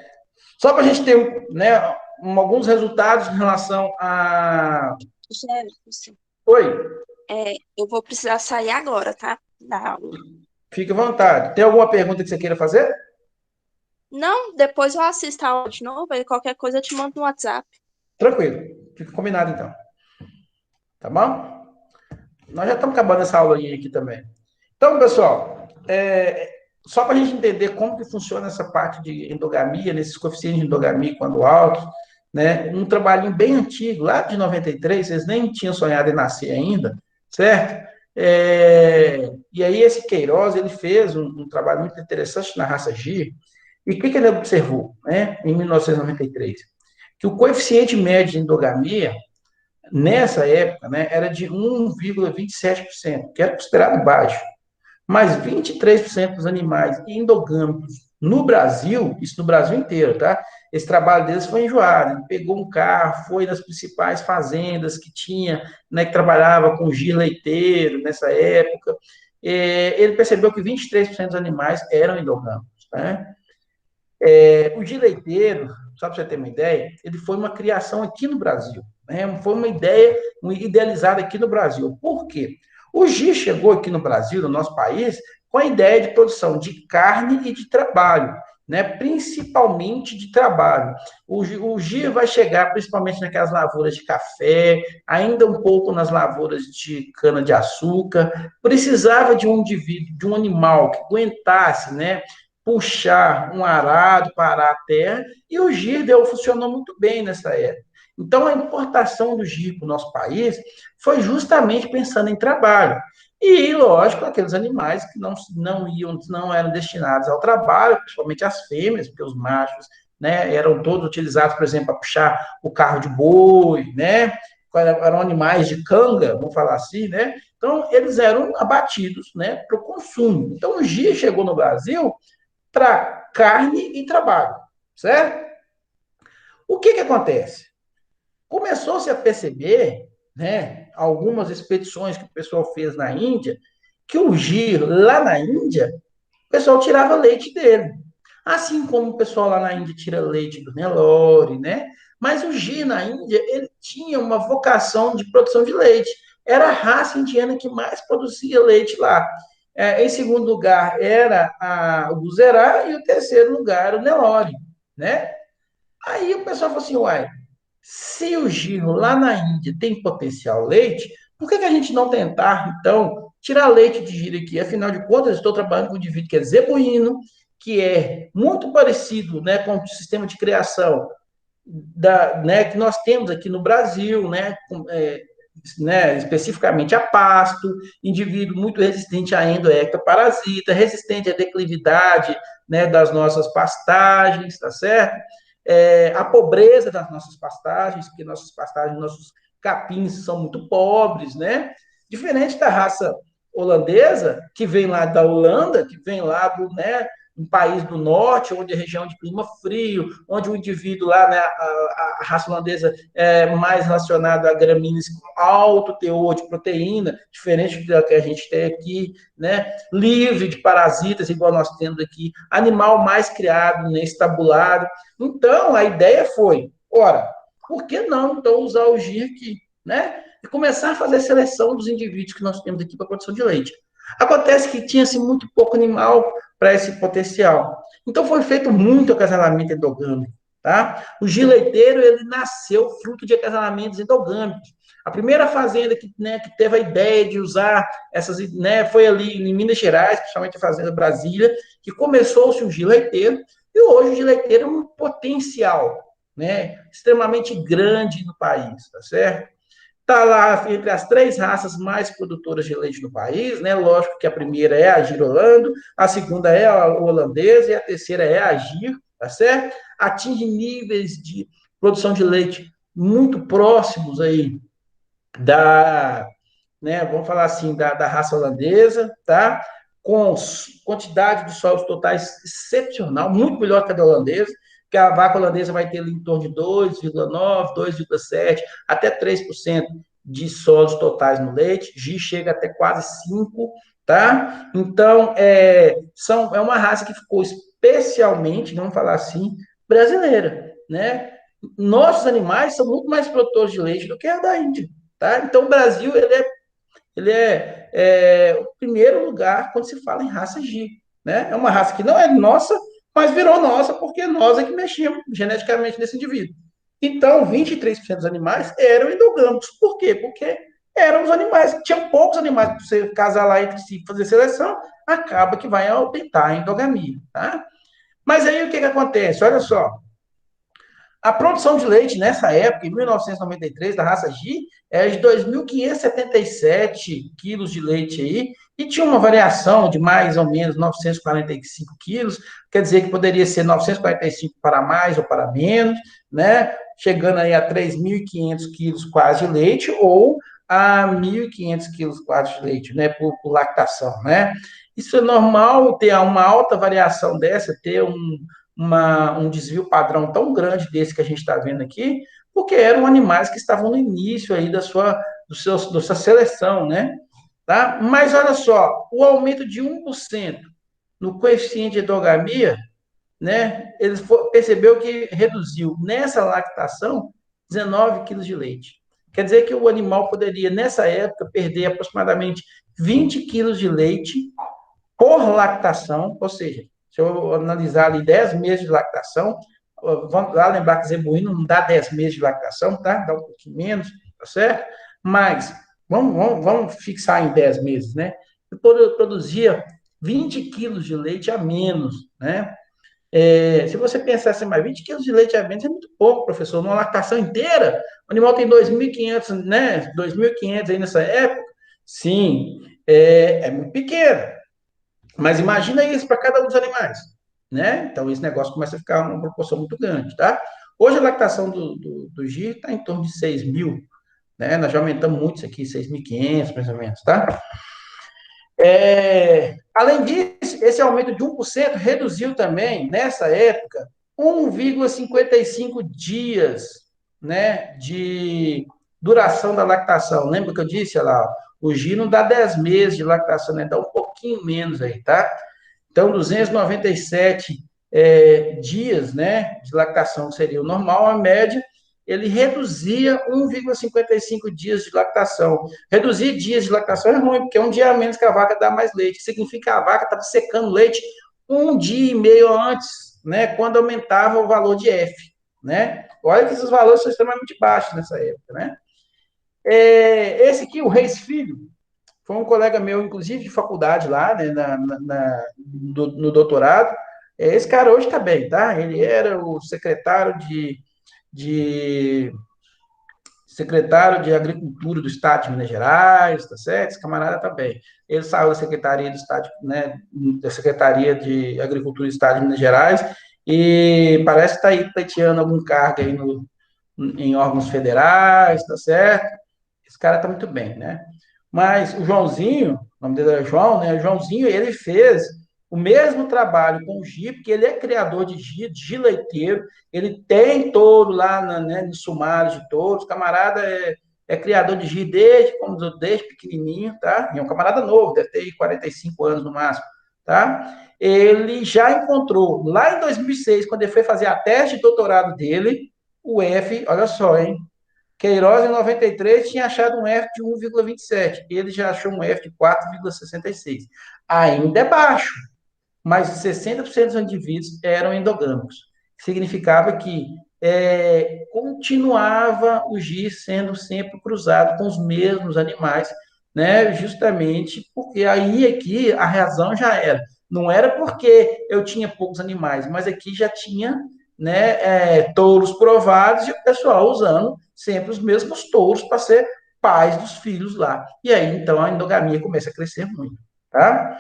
só para a gente ter, né, alguns resultados em relação a... Jefferson, Oi, eu vou precisar sair agora, tá? Da aula. fique à vontade. Tem alguma pergunta que você queira fazer? Não, depois eu assisto a aula de novo, aí qualquer coisa eu te mando no WhatsApp. Tranquilo, fica combinado então, tá bom? Nós já estamos acabando essa aula aqui também. Então, pessoal, só para a gente entender como que funciona essa parte de endogamia, nesses coeficientes de endogamia quando altos, né? Um trabalhinho bem antigo, lá de 93, vocês nem tinham sonhado em nascer ainda, certo? E aí esse Queiroz, ele fez um trabalho muito interessante na raça G, e o que ele observou, né, em 1993? Que o coeficiente médio de endogamia, nessa época, né, era de 1,27%, que era considerado baixo. Mas 23% dos animais endogâmicos no Brasil, isso no Brasil inteiro, tá? Esse trabalho deles foi enjoado. Ele pegou um carro, foi nas principais fazendas que tinha, né, que trabalhava com giro leiteiro nessa época. Ele percebeu que 23% dos animais eram endogâmicos, né? O giro leiteiro, só para você ter uma ideia, ele foi uma criação aqui no Brasil, né? Foi uma ideia idealizada aqui no Brasil. Por quê? O GI chegou aqui no Brasil, no nosso país, com a ideia de produção de carne e de trabalho, né? Principalmente de trabalho. O GI vai chegar principalmente naquelas lavouras de café, ainda um pouco nas lavouras de cana-de-açúcar. Precisava de um indivíduo, de um animal que aguentasse, né? Puxar um arado, parar a terra, e o GIR funcionou muito bem nessa época. Então, a importação do GIR para o nosso país foi justamente pensando em trabalho. E, lógico, aqueles animais que não eram destinados ao trabalho, principalmente as fêmeas, porque os machos, né, eram todos utilizados, por exemplo, para puxar o carro de boi, né? Eram animais de canga, vamos falar assim, né? Então, eles eram abatidos, né, para o consumo. Então, o GIR chegou no Brasil para carne e trabalho, certo? O que acontece? Começou-se a perceber, né, algumas expedições que o pessoal fez na Índia, que o giro lá na Índia, o pessoal tirava leite dele. Assim como o pessoal lá na Índia tira leite do Nelore, né? Mas o giro na Índia, ele tinha uma vocação de produção de leite. Era a raça indiana que mais produzia leite lá. Em segundo lugar, era o Guzerá, e o terceiro lugar era o Nelore, né? Aí o pessoal falou assim, uai, se o giro lá na Índia tem potencial leite, por que a gente não tentar, então, tirar leite de giro aqui? Afinal de contas, eu estou trabalhando com um indivíduo que é zebuíno, que é muito parecido, né, com o sistema de criação né, que nós temos aqui no Brasil, né, especificamente a pasto, indivíduo muito resistente a endoectoparasita, resistente à declividade, né, das nossas pastagens, tá certo? A pobreza das nossas pastagens, porque nossas pastagens, nossos capins são muito pobres, né? Diferente da raça holandesa, que vem lá da Holanda, que vem lá do, né, um país do norte, onde é região de clima frio, onde o indivíduo lá, né, a raça holandesa é mais relacionada a gramíneas com alto teor de proteína, diferente da que a gente tem aqui, né, livre de parasitas, igual nós temos aqui, animal mais criado, né, estabulado. Então, a ideia foi, ora, por que não, então, usar o GIR aqui, né? E começar a fazer a seleção dos indivíduos que nós temos aqui para produção de leite. Acontece que tinha-se muito pouco animal para esse potencial. Então, foi feito muito acasalamento endogâmico, tá? O GIR leiteiro, ele nasceu fruto de acasalamentos endogâmicos. A primeira fazenda que, né, que teve a ideia de usar essas, né, foi ali em Minas Gerais, principalmente a Fazenda Brasília, que começou-se o GIR leiteiro, e hoje o GIR leiteiro é um potencial, né, extremamente grande no país, tá certo? Está lá entre as 3 raças mais produtoras de leite no país, né? Lógico que a primeira é a Girolando, a segunda é a holandesa e a terceira é a Gir, tá certo? Atinge níveis de produção de leite muito próximos aí da, né, vamos falar assim, da raça holandesa, tá? Com quantidade de solos totais excepcional, muito melhor que a da holandesa, que a vaca holandesa vai ter ali em torno de 2,9, 2,7, até 3% de solos totais no leite, G chega até quase 5, tá? Então, é uma raça que ficou especialmente, vamos falar assim, brasileira, né? Nossos animais são muito mais produtores de leite do que a da Índia, tá? Então, o Brasil, ele é o primeiro lugar quando se fala em raça G, né? É uma raça que não é nossa, mas virou nossa porque nós é que mexíamos geneticamente nesse indivíduo. Então, 23% dos animais eram endogâmicos. Por quê? Porque eram os animais, tinham poucos animais para você casar lá entre si, fazer seleção, acaba que vai aumentar a endogamia, tá? Mas aí o que acontece? Olha só, a produção de leite nessa época, em 1993, da raça G, era de 2.577 quilos de leite aí, e tinha uma variação de mais ou menos 945 quilos, quer dizer que poderia ser 945 para mais ou para menos, né? Chegando aí a 3.500 quilos quase de leite, ou a 1.500 quilos quadros de leite, né, por lactação, né? Isso é normal ter uma alta variação dessa, ter um desvio padrão tão grande desse que a gente está vendo aqui, porque eram animais que estavam no início aí da sua seleção, né? Tá? Mas olha só, o aumento de 1% no coeficiente de endogamia, né? Percebeu que reduziu nessa lactação 19 quilos de leite. Quer dizer que o animal poderia, nessa época, perder aproximadamente 20 quilos de leite por lactação, ou seja, se eu analisar ali 10 meses de lactação, vamos lá lembrar que zebuíno não dá 10 meses de lactação, tá? Dá um pouquinho menos, tá certo? Mas vamos fixar em 10 meses, né? Eu produzia 20 quilos de leite a menos, né? Se você pensar assim, mas 20 quilos de leite a menos é muito pouco, professor. Numa lactação inteira, o animal tem 2.500, né? 2.500 aí nessa época. Sim, é muito pequeno. Mas imagina isso para cada um dos animais, né? Então, esse negócio começa a ficar uma proporção muito grande, tá? Hoje, a lactação do giro está em torno de 6.000, né? Nós já aumentamos muito isso aqui, 6.500, mais ou menos, tá? Além disso, esse aumento de 1% reduziu também, nessa época, 1,55 dias, né, de duração da lactação. Lembra que eu disse lá, o giro não dá 10 meses de lactação, né? Dá um pouquinho menos aí, tá? Então, 297 dias, né, de lactação, que seria o normal, a média, ele reduzia 1,55 dias de lactação. Reduzir dias de lactação é ruim, porque é um dia a menos que a vaca dá mais leite. Significa que a vaca estava secando leite um dia e meio antes, né, quando aumentava o valor de F, né? Olha que esses valores são extremamente baixos nessa época, né? Esse aqui, o Reis Filho, foi um colega meu, inclusive, de faculdade lá, né, no doutorado. Esse cara hoje está bem, tá? Ele era o de secretário de Agricultura do Estado de Minas Gerais, tá certo? Esse camarada tá bem. Ele saiu da Secretaria do Estado, né, da Secretaria de Agricultura do Estado de Minas Gerais e parece que está aí pleiteando algum cargo aí em órgãos federais, tá certo? Esse cara tá muito bem, né? Mas o Joãozinho, o nome dele era João, né? O Joãozinho, ele fez o mesmo trabalho com o Gi, porque ele é criador de leiteiro, ele tem touro lá né, no sumário de touros, o camarada é criador de Gi desde pequenininho, tá? E é um camarada novo, deve ter 45 anos no máximo, tá? Ele já encontrou, lá em 2006, quando ele foi fazer a tese de doutorado dele, o F, olha só, hein? Queiroz, em 93, tinha achado um F de 1,27. Ele já achou um F de 4,66. Ainda é baixo, mas 60% dos indivíduos eram endogâmicos. Significava que continuava o GIS sendo sempre cruzado com os mesmos animais, né? Justamente porque aí aqui a razão já era. Não era porque eu tinha poucos animais, mas aqui já tinha, né, touros provados e o pessoal usando sempre os mesmos touros para ser pais dos filhos lá. E aí, então, a endogamia começa a crescer muito, tá?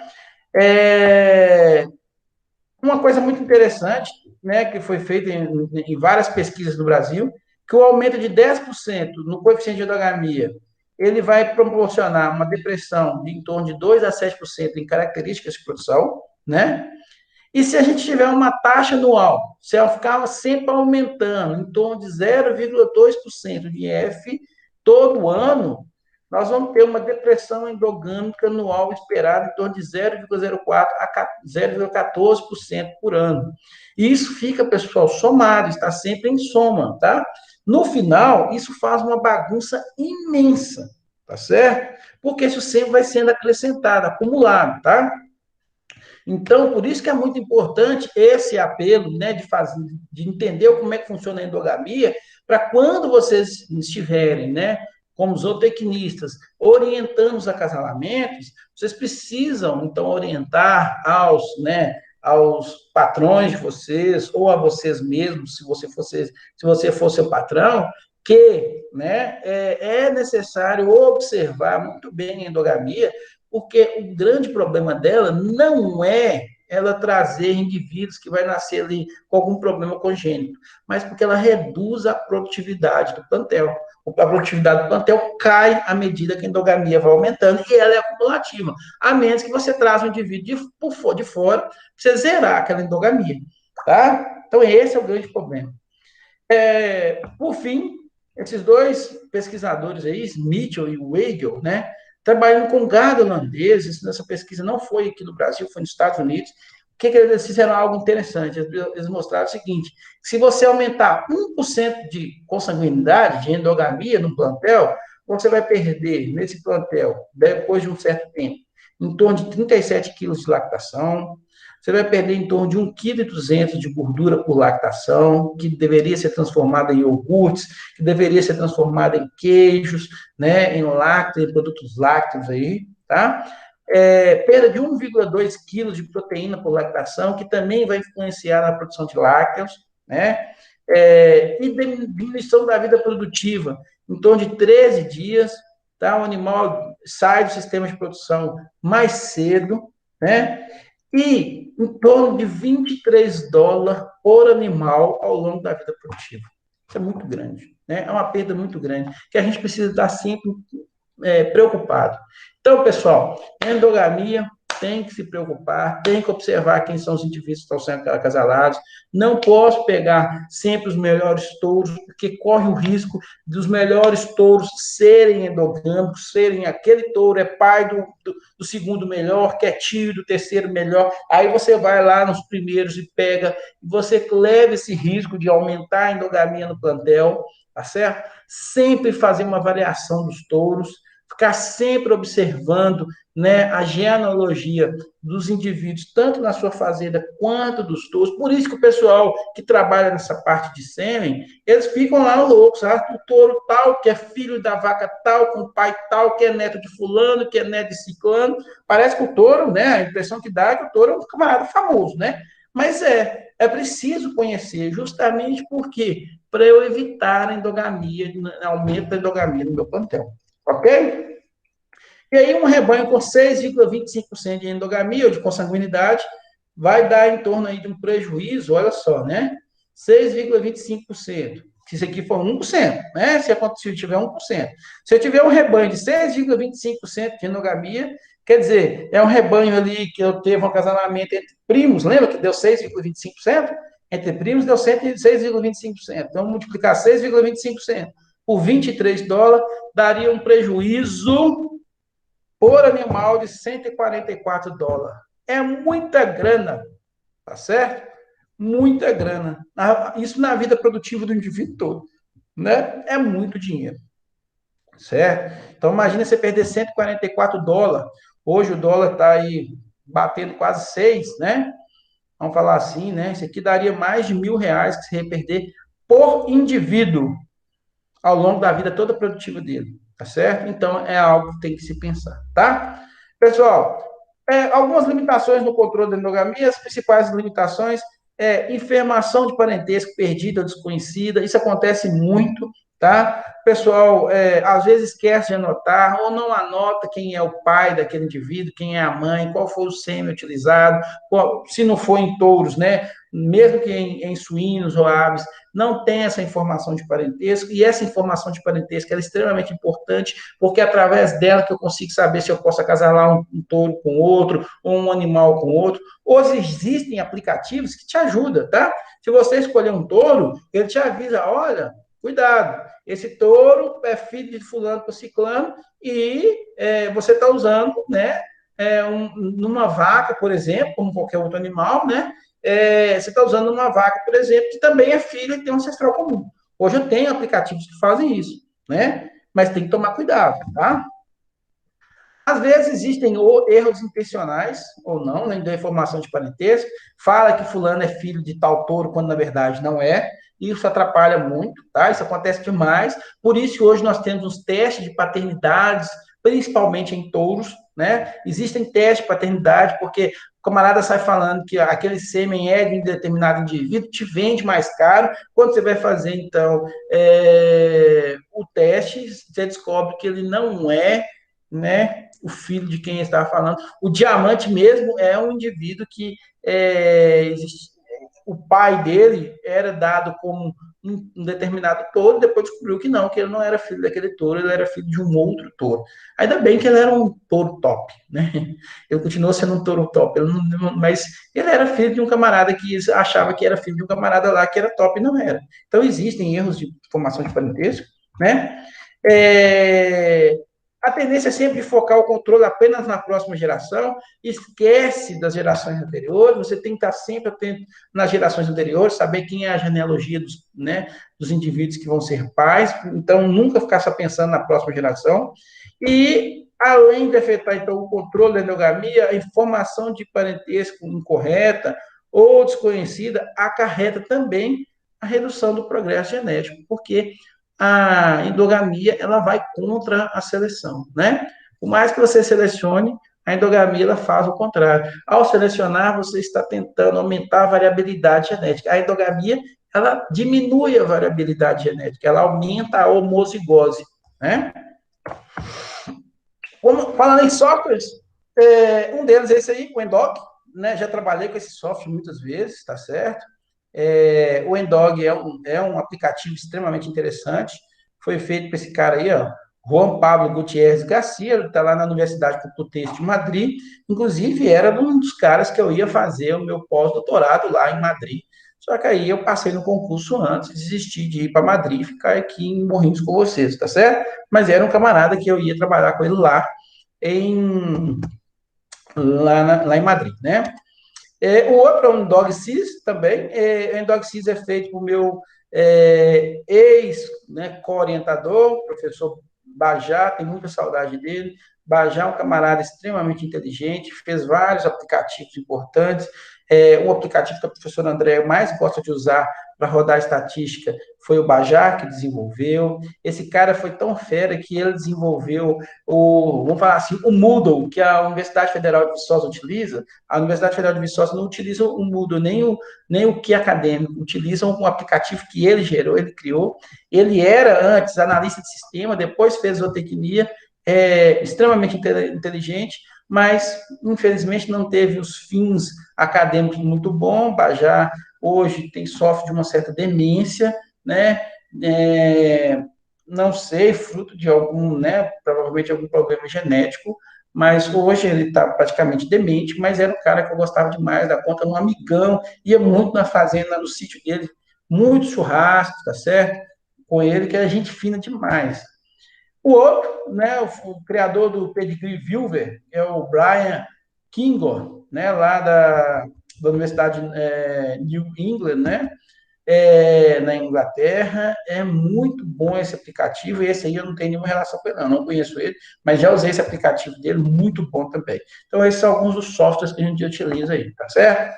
Uma coisa muito interessante, né, que foi feita em várias pesquisas no Brasil, que o aumento de 10% no coeficiente de endogamia, ele vai proporcionar uma depressão de em torno de 2 a 7% em características de produção, né? E se a gente tiver uma taxa anual, se ela ficar sempre aumentando, em torno de 0,2% de F todo ano, nós vamos ter uma depressão endogâmica anual esperada em torno de 0,04% a 0,14% por ano. E isso fica, pessoal, somado, está sempre em soma, tá? No final, isso faz uma bagunça imensa, tá certo? Porque isso sempre vai sendo acrescentado, acumulado, tá? Então, por isso que é muito importante esse apelo, né, de entender como é que funciona a endogamia, para quando vocês estiverem, né, como zootecnistas, orientando os acasalamentos, vocês precisam, então, orientar aos patrões de vocês, ou a vocês mesmos, se você for seu patrão, que, né, é necessário observar muito bem a endogamia, porque o grande problema dela não é ela trazer indivíduos que vai nascer ali com algum problema congênito, mas porque ela reduz a produtividade do plantel. a produtividade do plantel cai à medida que a endogamia vai aumentando e ela é acumulativa, a menos que você traga um indivíduo de fora para você zerar aquela endogamia, tá? Então, esse é o grande problema. Por fim, esses dois pesquisadores aí, Mitchell e Weigel, né, trabalhando com gado holandês, nessa pesquisa não foi aqui no Brasil, foi nos Estados Unidos. O que eles fizeram? Algo interessante. Eles mostraram o seguinte: se você aumentar 1% de consanguinidade, de endogamia no plantel, você vai perder nesse plantel, depois de um certo tempo, em torno de 37 quilos de lactação. Você vai perder em torno de 1,2 kg de gordura por lactação, que deveria ser transformada em iogurtes, que deveria ser transformada em queijos, né, em lácteos, em produtos lácteos aí, tá? Perda de 1,2 kg de proteína por lactação, que também vai influenciar na produção de lácteos, né? E diminuição da vida produtiva, em torno de 13 dias, tá? O animal sai do sistema de produção mais cedo, né? E em torno de $23 por animal ao longo da vida produtiva. Isso é muito grande, né? É uma perda muito grande, que a gente precisa estar sempre preocupado. Então, pessoal, endogamia tem que se preocupar, tem que observar quem são os indivíduos que estão sendo acasalados. Não posso pegar sempre os melhores touros, porque corre o risco dos melhores touros serem endogâmicos, serem aquele touro é pai do segundo melhor, que é tio do terceiro melhor. Aí você vai lá nos primeiros e pega, você leva esse risco de aumentar a endogamia no plantel, tá certo? Sempre fazer uma avaliação dos touros, ficar sempre observando, né, a genealogia dos indivíduos, tanto na sua fazenda quanto dos touros. Por isso que o pessoal que trabalha nessa parte de sêmen, eles ficam lá loucos, o touro tal, que é filho da vaca tal, com o pai tal, que é neto de fulano, que é neto de ciclano. Parece que o touro, né, a impressão que dá é que o touro é um camarada famoso, né? Mas é preciso conhecer, justamente porque para eu evitar a endogamia, aumento da endogamia no meu plantel. Ok? E aí, um rebanho com 6,25% de endogamia ou de consanguinidade vai dar em torno aí de um prejuízo, olha só, né? 6,25%. Se isso aqui for 1%, né? Se tiver 1%. Se eu tiver um rebanho de 6,25% de endogamia, quer dizer, é um rebanho ali que eu teve um acasalamento entre primos, lembra que deu 6,25%? Entre primos deu 6,25%. Então, multiplicar 6,25% por $23 daria um prejuízo por animal de $144. É muita grana, tá certo? Muita grana. Isso na vida produtiva do indivíduo todo, né? É muito dinheiro, certo? Então, imagina você perder $144. Hoje o dólar está aí batendo quase 6, né? Vamos falar assim, né? Isso aqui daria mais de R$ 1.000 que você ia perder por indivíduo ao longo da vida toda produtiva dele, tá certo? Então, é algo que tem que se pensar, tá? Pessoal, algumas limitações no controle da endogamia, as principais limitações informação de parentesco perdida ou desconhecida, isso acontece muito, tá? O pessoal, às vezes, esquece de anotar, ou não anota quem é o pai daquele indivíduo, quem é a mãe, qual foi o sêmen utilizado, se não for em touros, né? Mesmo que em suínos ou aves, não tem essa informação de parentesco, e essa informação de parentesco é extremamente importante, porque é através dela que eu consigo saber se eu posso acasalar um touro com outro, ou um animal com outro. Hoje existem aplicativos que te ajudam, tá? Se você escolher um touro, ele te avisa, olha, cuidado, esse touro é filho de fulano para ciclano, e você está usando, né, numa vaca, por exemplo, como qualquer outro animal, né? Você está usando uma vaca, por exemplo, que também é filha e tem um ancestral comum. Hoje eu tenho aplicativos que fazem isso, né? Mas tem que tomar cuidado, tá? Às vezes existem erros intencionais, ou não, né, da informação de parentesco. Fala que fulano é filho de tal touro, quando na verdade não é. Isso atrapalha muito, tá? Isso acontece demais. Por isso que hoje nós temos os testes de paternidades, principalmente em touros, né? Existem testes de paternidade, porque o camarada sai falando que aquele sêmen é de um determinado indivíduo, te vende mais caro. Quando você vai fazer, então, o teste, você descobre que ele não é, né, o filho de quem estava falando. O diamante mesmo é um indivíduo que o pai dele era dado como um determinado touro, depois descobriu que não, que ele não era filho daquele touro, ele era filho de um outro touro. Ainda bem que ele era um touro top, né? Ele continuou sendo um touro top, mas ele era filho de um camarada que achava que era filho de um camarada lá que era top e não era. Então, existem erros de formação de parentesco, né? A tendência é sempre de focar o controle apenas na próxima geração, esquece das gerações anteriores, você tem que estar sempre atento nas gerações anteriores, saber quem é a genealogia dos, né, dos indivíduos que vão ser pais, então nunca ficar só pensando na próxima geração. E, além de afetar, então, o controle da endogamia, a informação de parentesco incorreta ou desconhecida acarreta também a redução do progresso genético, porque a endogamia ela vai contra a seleção, né? Por mais que você selecione, a endogamia ela faz o contrário. Ao selecionar, você está tentando aumentar a variabilidade genética. A endogamia ela diminui a variabilidade genética, ela aumenta a homozigose, né? Falando em softwares, um deles é esse aí, o Endog, né? Já trabalhei com esse software muitas vezes, tá certo? O Endog é um aplicativo extremamente interessante. Foi feito por esse cara aí, ó, Juan Pablo Gutierrez Garcia, ele está lá na Universidade Complutense de Madrid. Inclusive, era um dos caras que eu ia fazer o meu pós-doutorado lá em Madrid. Só que aí eu passei no concurso antes, desisti de ir para Madrid e ficar aqui em Morrinhos com vocês, tá certo? Mas era um camarada que eu ia trabalhar com ele em, lá em Madrid, né? O outro é o Endog-Sys também. O Endog-Sys é feito por meu co-orientador, professor Bajá, tem muita saudade dele. Bajá é um camarada extremamente inteligente, fez vários aplicativos importantes. Um aplicativo que a professora Andréa mais gosta de usar para rodar estatística foi o Bajá que desenvolveu. Esse cara foi tão fera que ele desenvolveu vamos falar assim, o Moodle, que a Universidade Federal de Viçosa utiliza. A Universidade Federal de Viçosa não utiliza o Moodle, nem o que acadêmico, utilizam um aplicativo que ele gerou, ele criou. Ele era, antes, analista de sistema, depois fez zootecnia, extremamente inteligente, mas, infelizmente, não teve os fins acadêmicos muito bons. Bajá, hoje, sofre de uma certa demência, né? Não sei, fruto de algum, né, provavelmente algum problema genético, mas hoje ele está praticamente demente, mas era um cara que eu gostava demais da conta, um amigão, ia muito na fazenda, no sítio dele, muito churrasco, tá certo? Com ele, que era gente fina demais. O outro, né, o criador do Pedigree Vilver, é o Brian Kingor, né, lá da Universidade New England, né, na Inglaterra. É muito bom esse aplicativo, e esse aí eu não tenho nenhuma relação com ele, não conheço ele, mas já usei esse aplicativo dele, muito bom também. Então, esses são alguns dos softwares que a gente utiliza aí, tá certo?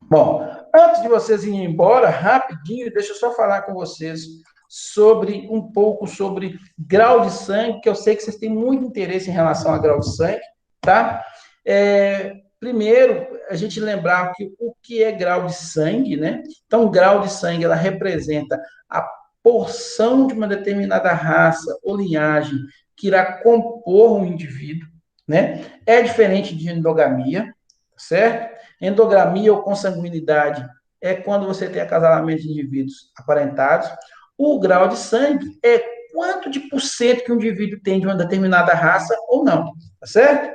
Bom, antes de vocês irem embora, rapidinho, deixa eu só falar com vocês um pouco sobre grau de sangue, que eu sei que vocês têm muito interesse em relação a grau de sangue, tá? Primeiro, a gente lembrar o que é grau de sangue, né? Então, o grau de sangue, ela representa a porção de uma determinada raça ou linhagem que irá compor um indivíduo, né? É diferente de endogamia, certo? Endogamia ou consanguinidade é quando você tem acasalamento de indivíduos aparentados. O grau de sangue é quanto de por cento que um indivíduo tem de uma determinada raça ou não, tá certo?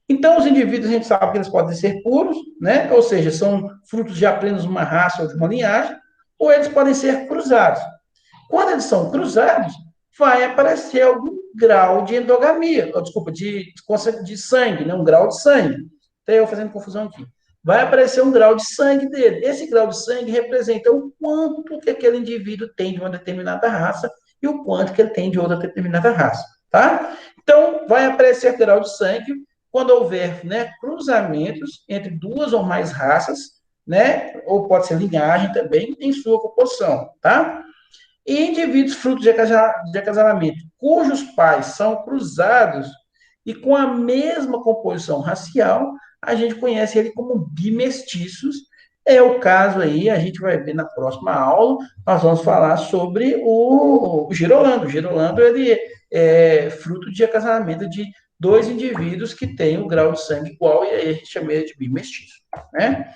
Então, os indivíduos, a gente sabe que eles podem ser puros, né? Ou seja, são frutos de apenas uma raça ou de uma linhagem, ou eles podem ser cruzados. Quando eles são cruzados, vai aparecer algum grau de endogamia, ou, desculpa, de sangue, né? Um grau de sangue. Até eu fazendo confusão aqui. Vai aparecer um grau de sangue dele. Esse grau de sangue representa o quanto que aquele indivíduo tem de uma determinada raça e o quanto que ele tem de outra determinada raça, tá? Então, vai aparecer grau de sangue quando houver, né, cruzamentos entre duas ou mais raças, né, ou pode ser linhagem também, em sua composição, tá? E indivíduos frutos de acasalamento, cujos pais são cruzados e com a mesma composição racial, a gente conhece ele como bimestiços. É o caso aí, a gente vai ver na próxima aula, nós vamos falar sobre o girolando. O girolando, ele é fruto de acasalamento de dois indivíduos que têm o grau de sangue igual, e aí a gente chama ele de bimestiço, né?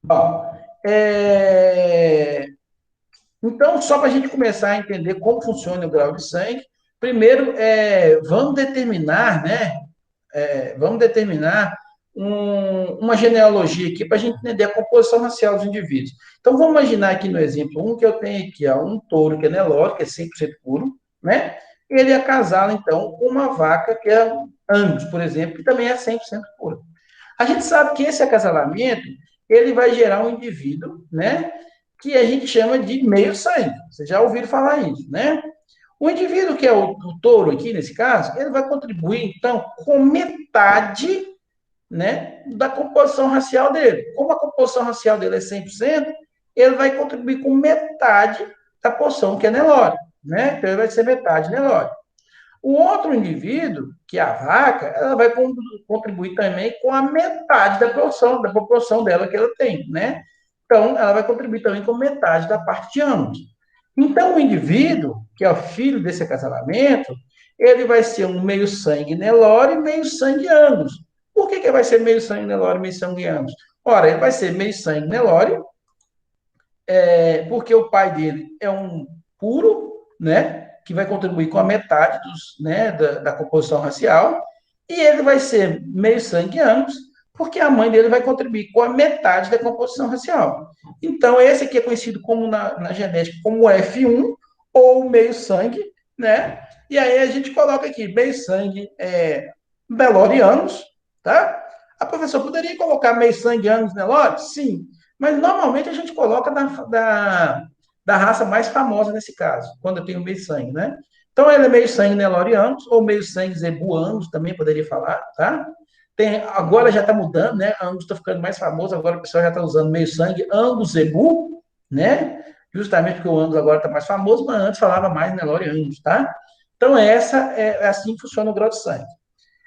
Bom, Então, só para a gente começar a entender como funciona o grau de sangue, primeiro, vamos determinar, né? Vamos determinar uma genealogia aqui para a gente entender a composição racial dos indivíduos. Então, vamos imaginar aqui no exemplo que eu tenho aqui, ó, um touro que é Nelore, que é 100% puro, né? Ele acasala, então, com uma vaca que é Angus, por exemplo, que também é 100% pura. A gente sabe que esse acasalamento, ele vai gerar um indivíduo, né? Que a gente chama de meio sangue. Vocês já ouviram falar isso, né? O indivíduo que é o touro aqui, nesse caso, ele vai contribuir, então, com metade, né, da composição racial dele. Como a composição racial dele é 100%, ele vai contribuir com metade da porção que é Nelore, né? Então, ele vai ser metade Nelore. O outro indivíduo, que é a vaca, ela vai contribuir também com a metade da proporção dela que ela tem, né? Então, ela vai contribuir também com metade da parte de ambos. Então, o indivíduo, que é o filho desse acasalamento, ele vai ser um meio sangue Nelore e meio sangue Angus. Por que vai ser meio sangue Nelore e meio sangue Angus? Ora, ele vai ser meio sangue Nelore, porque o pai dele é um puro, né? Que vai contribuir com a metade né, da composição racial. E ele vai ser meio sangue Angus, porque a mãe dele vai contribuir com a metade da composição racial. Então, esse aqui é conhecido como na genética como F1, ou meio sangue, né? E aí a gente coloca aqui, meio sangue Nelore Angus, tá? A professora poderia colocar meio sangue Angus Nelore? Sim. Mas normalmente a gente coloca da raça mais famosa nesse caso, quando eu tenho meio sangue, né? Então, ele é meio sangue Nelore Angus, ou meio sangue Zebu Angus, também poderia falar, tá? Agora já está mudando, né? Angus está ficando mais famoso, agora o pessoal já está usando meio sangue Angus Zebu, né? Justamente porque o Angus agora está mais famoso, mas antes falava mais Nelore Angus, tá? Então, essa é assim que funciona o grau de sangue.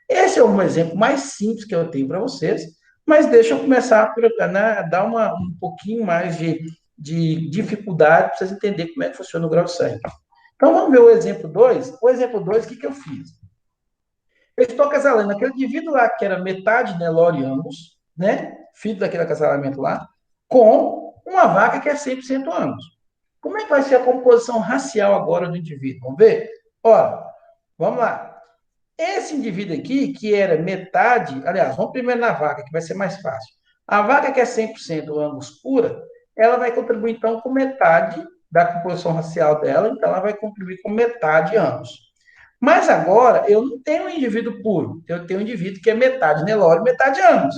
Esse é um exemplo mais simples que eu tenho para vocês, mas deixa eu começar a dar um pouquinho mais de dificuldade para vocês entenderem como é que funciona o grau de sangue. Então, vamos ver o exemplo 2. O exemplo 2, o que eu fiz? Eu estou acasalando aquele indivíduo lá, que era metade Nelore Angus, né? Filho daquele acasalamento lá, com uma vaca que é 100% Angus. Como é que vai ser a composição racial agora do indivíduo? Vamos ver? Ora, vamos lá. Esse indivíduo aqui, que era metade, aliás, vamos primeiro na vaca, que vai ser mais fácil. A vaca que é 100% Angus pura, ela vai contribuir, então, com metade da composição racial dela, então ela vai contribuir com metade Angus. Mas agora, eu não tenho um indivíduo puro, eu tenho um indivíduo que é metade Nelore e metade Angus.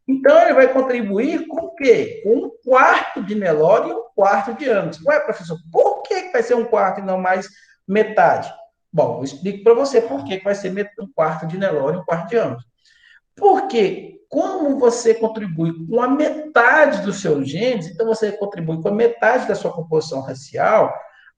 Então, ele vai contribuir com o quê? Com um quarto de Nelore e um quarto de Angus. Ué, professor, por que vai ser um quarto e não mais metade? Bom, eu explico para você por que vai ser um quarto de Nelore e um quarto de Angus. Porque como você contribui com a metade dos seus genes, então você contribui com a metade da sua composição racial,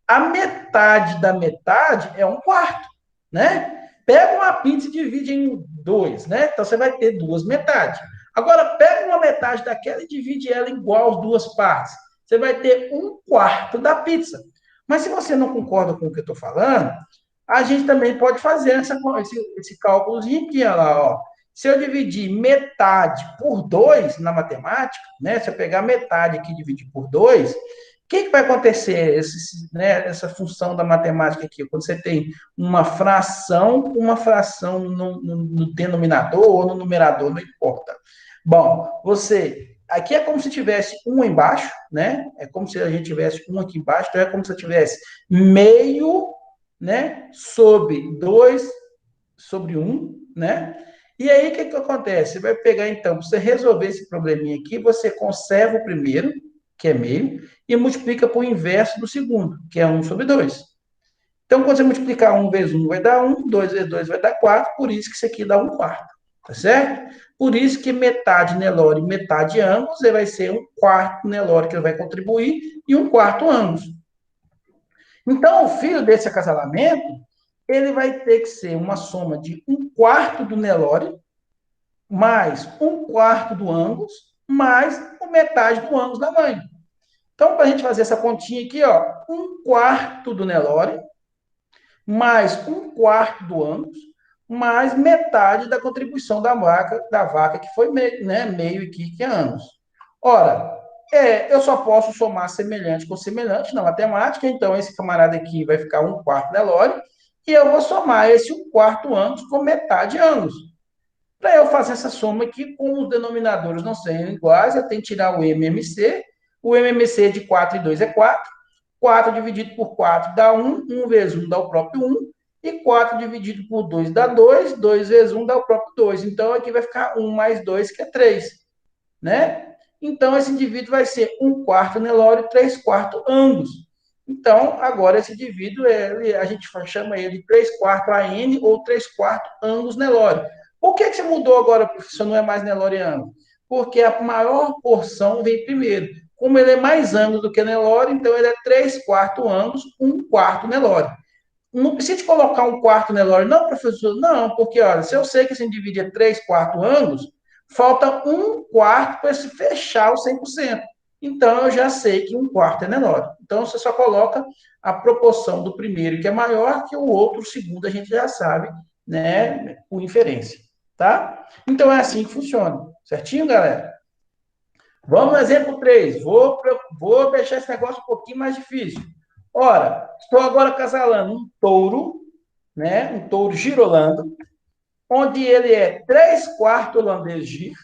a metade da metade é um quarto, né? Pega uma pizza e divide em dois, né? Então você vai ter duas metades. Agora, pega uma metade daquela e divide ela igual as duas partes. Você vai ter um quarto da pizza. Mas se você não concorda com o que eu estou falando, a gente também pode fazer esse cálculozinho aqui, olha lá, ó. Se eu dividir metade por 2 na matemática, né? Se eu pegar metade aqui e dividir por 2, o que vai acontecer né, essa função da matemática aqui? Quando você tem uma fração no denominador ou no numerador, não importa. Bom, aqui é como se tivesse um embaixo, né? É como se a gente tivesse um aqui embaixo, então é como se eu tivesse meio, né? Sobre 2 sobre 1, né? E aí, o que acontece? Você vai pegar, então, para você resolver esse probleminha aqui, você conserva o primeiro, que é meio, e multiplica por inverso do segundo, que é 1/2. Então, quando você multiplicar 1 vezes 1 vai dar 1, 2 vezes 2 vai dar 4, por isso que isso aqui dá 1 quarto, tá certo? Por isso que metade Nelore e metade Angus, vai ser 1 quarto Nelore que ele vai contribuir e 1 quarto Angus. Então, o filho desse acasalamento, ele vai ter que ser uma soma de 1 quarto do Nelore, mais 1 quarto do Angus, mais metade do Angus da mãe. Então, para a gente fazer essa continha aqui, ó, 1 quarto do Nelore, mais 1 quarto do Angus, mais metade da contribuição da vaca que foi meio, né, meio aqui, que é Angus. Ora, Eu só posso somar semelhante com semelhante na matemática, então esse camarada aqui vai ficar 1/4 Nelore, e eu vou somar esse 1/4 ângulos com metade ângulos. Para eu fazer essa soma aqui, como os denominadores não são iguais, eu tenho que tirar o MMC. O MMC de 4 e 2 é 4. 4 dividido por 4 dá 1. 1 vezes 1 dá o próprio 1. E 4 dividido por 2 dá 2. 2 vezes 1 dá o próprio 2. Então, aqui vai ficar 1 mais 2, que é 3. Né? Então, esse indivíduo vai ser 1/4 Nelore e 3/4 ângulos. Então, agora esse indivíduo, a gente chama ele de 3/4 AN ou 3/4 ângulos Nelore. Por que você mudou agora, professor, não é mais Nelore e ângulo? Porque a maior porção vem primeiro. Como ele é mais ângulo do que Nelore, então ele é 3/4 ângulos, 1/4 Nelore. Não precisa colocar 1/4 Nelore, não, professor? Não, porque, olha, se eu sei que esse indivíduo é 3/4 ângulos, falta 1/4 para se fechar o 100%. Então, eu já sei que 1/4 é Nelore. Então, você só coloca a proporção do primeiro, que é maior, que o outro, o segundo, a gente já sabe, né, por inferência. Tá? Então, é assim que funciona. Certinho, galera? Vamos no exemplo 3. Vou deixar esse negócio um pouquinho mais difícil. Ora, estou agora acasalando um touro, né? Um touro girolando, onde ele é 3/4 holandês gir,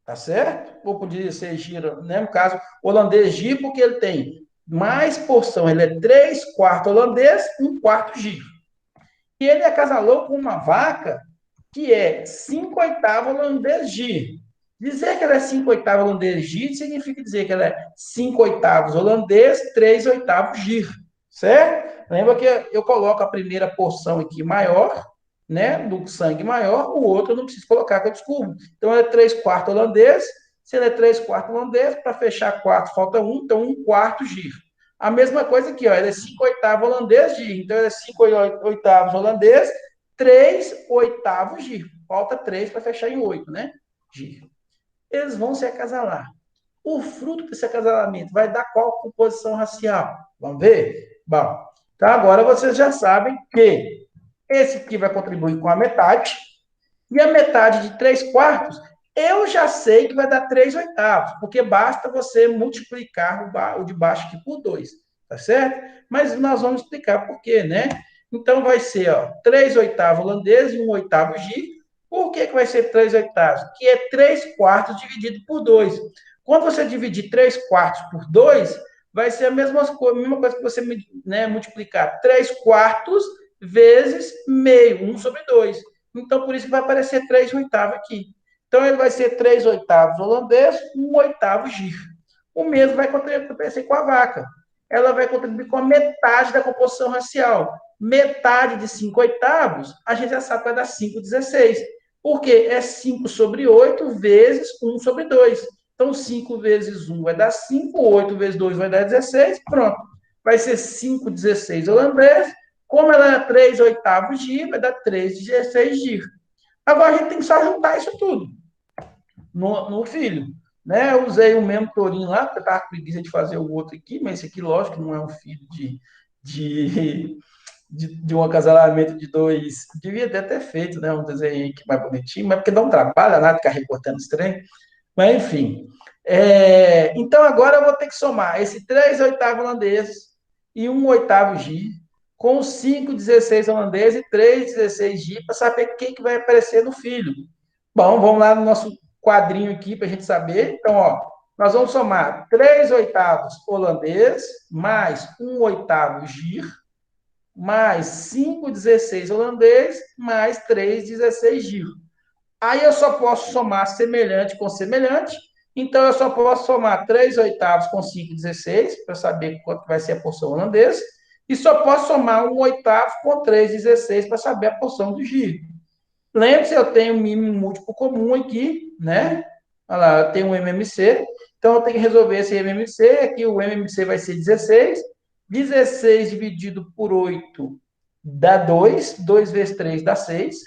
tá certo? Ou poderia ser giro, né? No caso, holandês gir, porque ele tem mais porção, ele é 3/4 holandês, 1/4 gir. E ele acasalou com uma vaca que é 5/8 holandês gir. Dizer que ela é 5/8 holandês gir significa dizer que ela é 5/8 holandês, 3/8 gir, certo? Lembra que eu coloco a primeira porção aqui maior, né, do sangue maior, o outro eu não preciso colocar, que eu descubro. Então, ela é 3/4 holandês, se ele é 3/4 holandês, para fechar 4 falta 1, então 1/4 gir. A mesma coisa aqui, ó, ele é 5/8 holandês gir, então ele é 5/8 holandês, 3/8 gir. Falta 3 para fechar em 8, né? Gir. Eles vão se acasalar. O fruto desse acasalamento vai dar qual composição racial? Vamos ver? Bom, então agora vocês já sabem que esse aqui vai contribuir com a metade, e a metade de 3/4, eu já sei que vai dar 3/8, porque basta você multiplicar o de baixo aqui por 2, tá certo? Mas nós vamos explicar por quê, né? Então vai ser, ó, 3/8 holandês e 1/8 gir. Por que vai ser 3/8? Que é 3/4 dividido por 2. Quando você dividir 3/4 por 2, vai ser a mesma coisa que você, né, multiplicar 3/4 vezes meio, 1/2. Então, por isso que vai aparecer 3/8 aqui. Então, ele vai ser 3/8 holandês, 1/8 gir. O mesmo vai acontecer com a vaca. Ela vai contribuir com a metade da composição racial. Metade de 5/8, a gente já sabe que vai dar 5/16. Por quê? É 5/8 vezes 1/2. Então, 5 vezes 1 vai dar 5, 8 vezes 2 vai dar 16, pronto. Vai ser 5/16 holandês. Como ela é 3/8 gir, vai dar 3/16 gir. Agora a gente tem que só juntar isso tudo no filho. Né? Eu usei o mesmo tourinho lá, porque eu estava com preguiça de fazer o outro aqui, mas esse aqui, lógico, não é um filho de um acasalamento de dois. Devia ter feito, né? Um desenho aqui mais bonitinho, mas porque dá um trabalho nada ficar recortando os trem. Mas, enfim. Então, agora eu vou ter que somar esse 3/8 holandês e 1/8 gir com 5/16 holandês e 3/16 gir para saber o que vai aparecer no filho. Bom, vamos lá no nosso quadrinho aqui para a gente saber. Então, ó, nós vamos somar 3/8 holandês mais 1/8 gir mais 5/16 holandês mais 3/16 gir. Aí eu só posso somar semelhante com semelhante. Então, eu só posso somar 3/8 com 5/16 para saber quanto vai ser a porção holandesa. E só posso somar 1/8 com 3/16 para saber a porção do giro. Lembre-se, eu tenho um mínimo múltiplo comum aqui, né? Olha lá, eu tenho um MMC. Então, eu tenho que resolver esse MMC. Aqui o MMC vai ser 16. 16 dividido por 8 dá 2. 2 vezes 3 dá 6.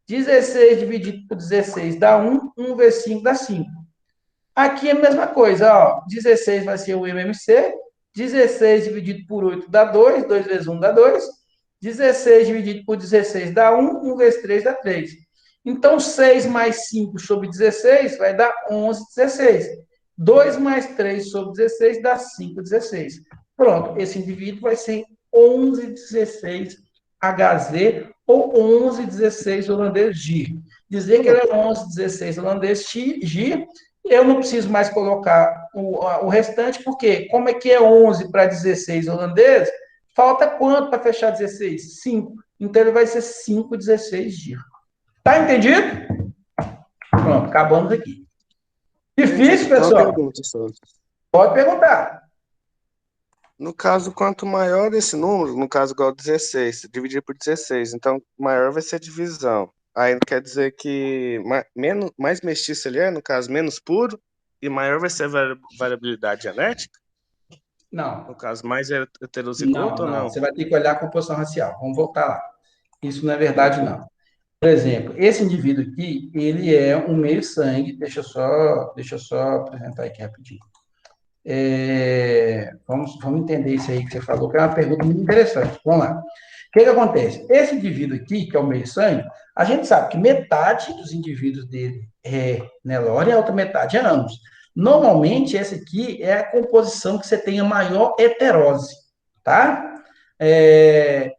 16 dividido por 16 dá 1. 1 vezes 5 dá 5. Aqui é a mesma coisa, ó. 16 vai ser o MMC. 16 dividido por 8 dá 2. 2 vezes 1 dá 2. 16 dividido por 16 dá 1. 1 vezes 3 dá 3. Então, 6 mais 5 sobre 16 vai dar 11/16. 2 mais 3 sobre 16 dá 5,16. Pronto, esse indivíduo vai ser 11,16 HZ ou 11,16 holandês G. Dizer que ele é 11,16 holandês G, eu não preciso mais colocar o restante, porque como é que é 11 para 16 holandês, falta quanto para fechar 16? 5. Então, ele vai ser 5,16 G. Tá entendido? Pronto, acabamos aqui. Difícil, pessoal? Uma pergunta, só. Pode perguntar. No caso, quanto maior esse número, no caso igual 16, dividir por 16, então maior vai ser a divisão. Aí quer dizer que mais mestiço ele é, no caso, menos puro, e maior vai ser a variabilidade genética? Não. No caso, mais heterozigoto ou não? Você vai ter que olhar a composição racial. Vamos voltar lá. Isso não é verdade, não. Por exemplo, esse indivíduo aqui, ele é um meio-sangue. Deixa eu só apresentar aqui rapidinho. Vamos entender isso aí que você falou, que é uma pergunta muito interessante. Vamos lá. O que acontece? Esse indivíduo aqui, que é o meio-sangue, a gente sabe que metade dos indivíduos dele é Nelore e a outra metade é ambos. Normalmente, essa aqui é a composição que você tem a maior heterose, tá?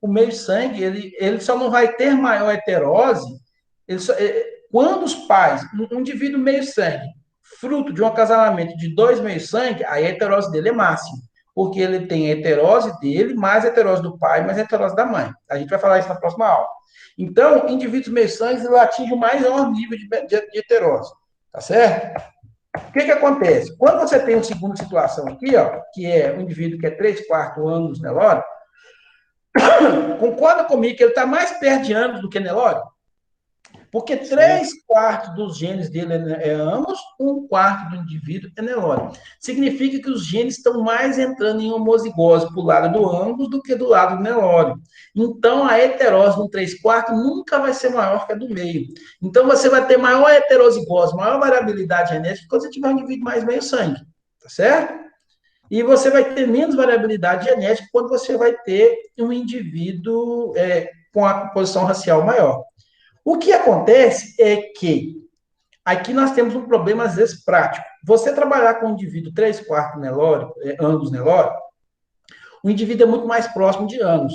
O meio-sangue, ele só não vai ter maior heterose quando os pais, um indivíduo meio-sangue, fruto de um acasalamento de 2 meio-sangue, aí a heterose dele é máxima, porque ele tem a heterose dele, mais a heterose do pai, mais a heterose da mãe. A gente vai falar isso na próxima aula. Então, indivíduos meio-sangues, ele atinge o maior nível de heterose, tá certo? O que acontece? Quando você tem uma segunda situação aqui, ó, que é um indivíduo que é 3/4 anos Nelore, concorda comigo que ele está mais perto de anos do que Nelore? Porque 3/4 dos genes dele é Amos, 1/4 do indivíduo é Nelore. Significa que os genes estão mais entrando em homozigose para o lado do Amos do que do lado do Nelore. Então, a heterose no 3/4 nunca vai ser maior que a do meio. Então, você vai ter maior heterozigose, maior variabilidade genética quando você tiver um indivíduo mais meio-sangue. Tá certo? E você vai ter menos variabilidade genética quando você vai ter um indivíduo com a composição racial maior. O que acontece é que aqui nós temos um problema, às vezes, prático. Você trabalhar com um indivíduo 3/4 Nelore, anos Nelore, o indivíduo é muito mais próximo de anos.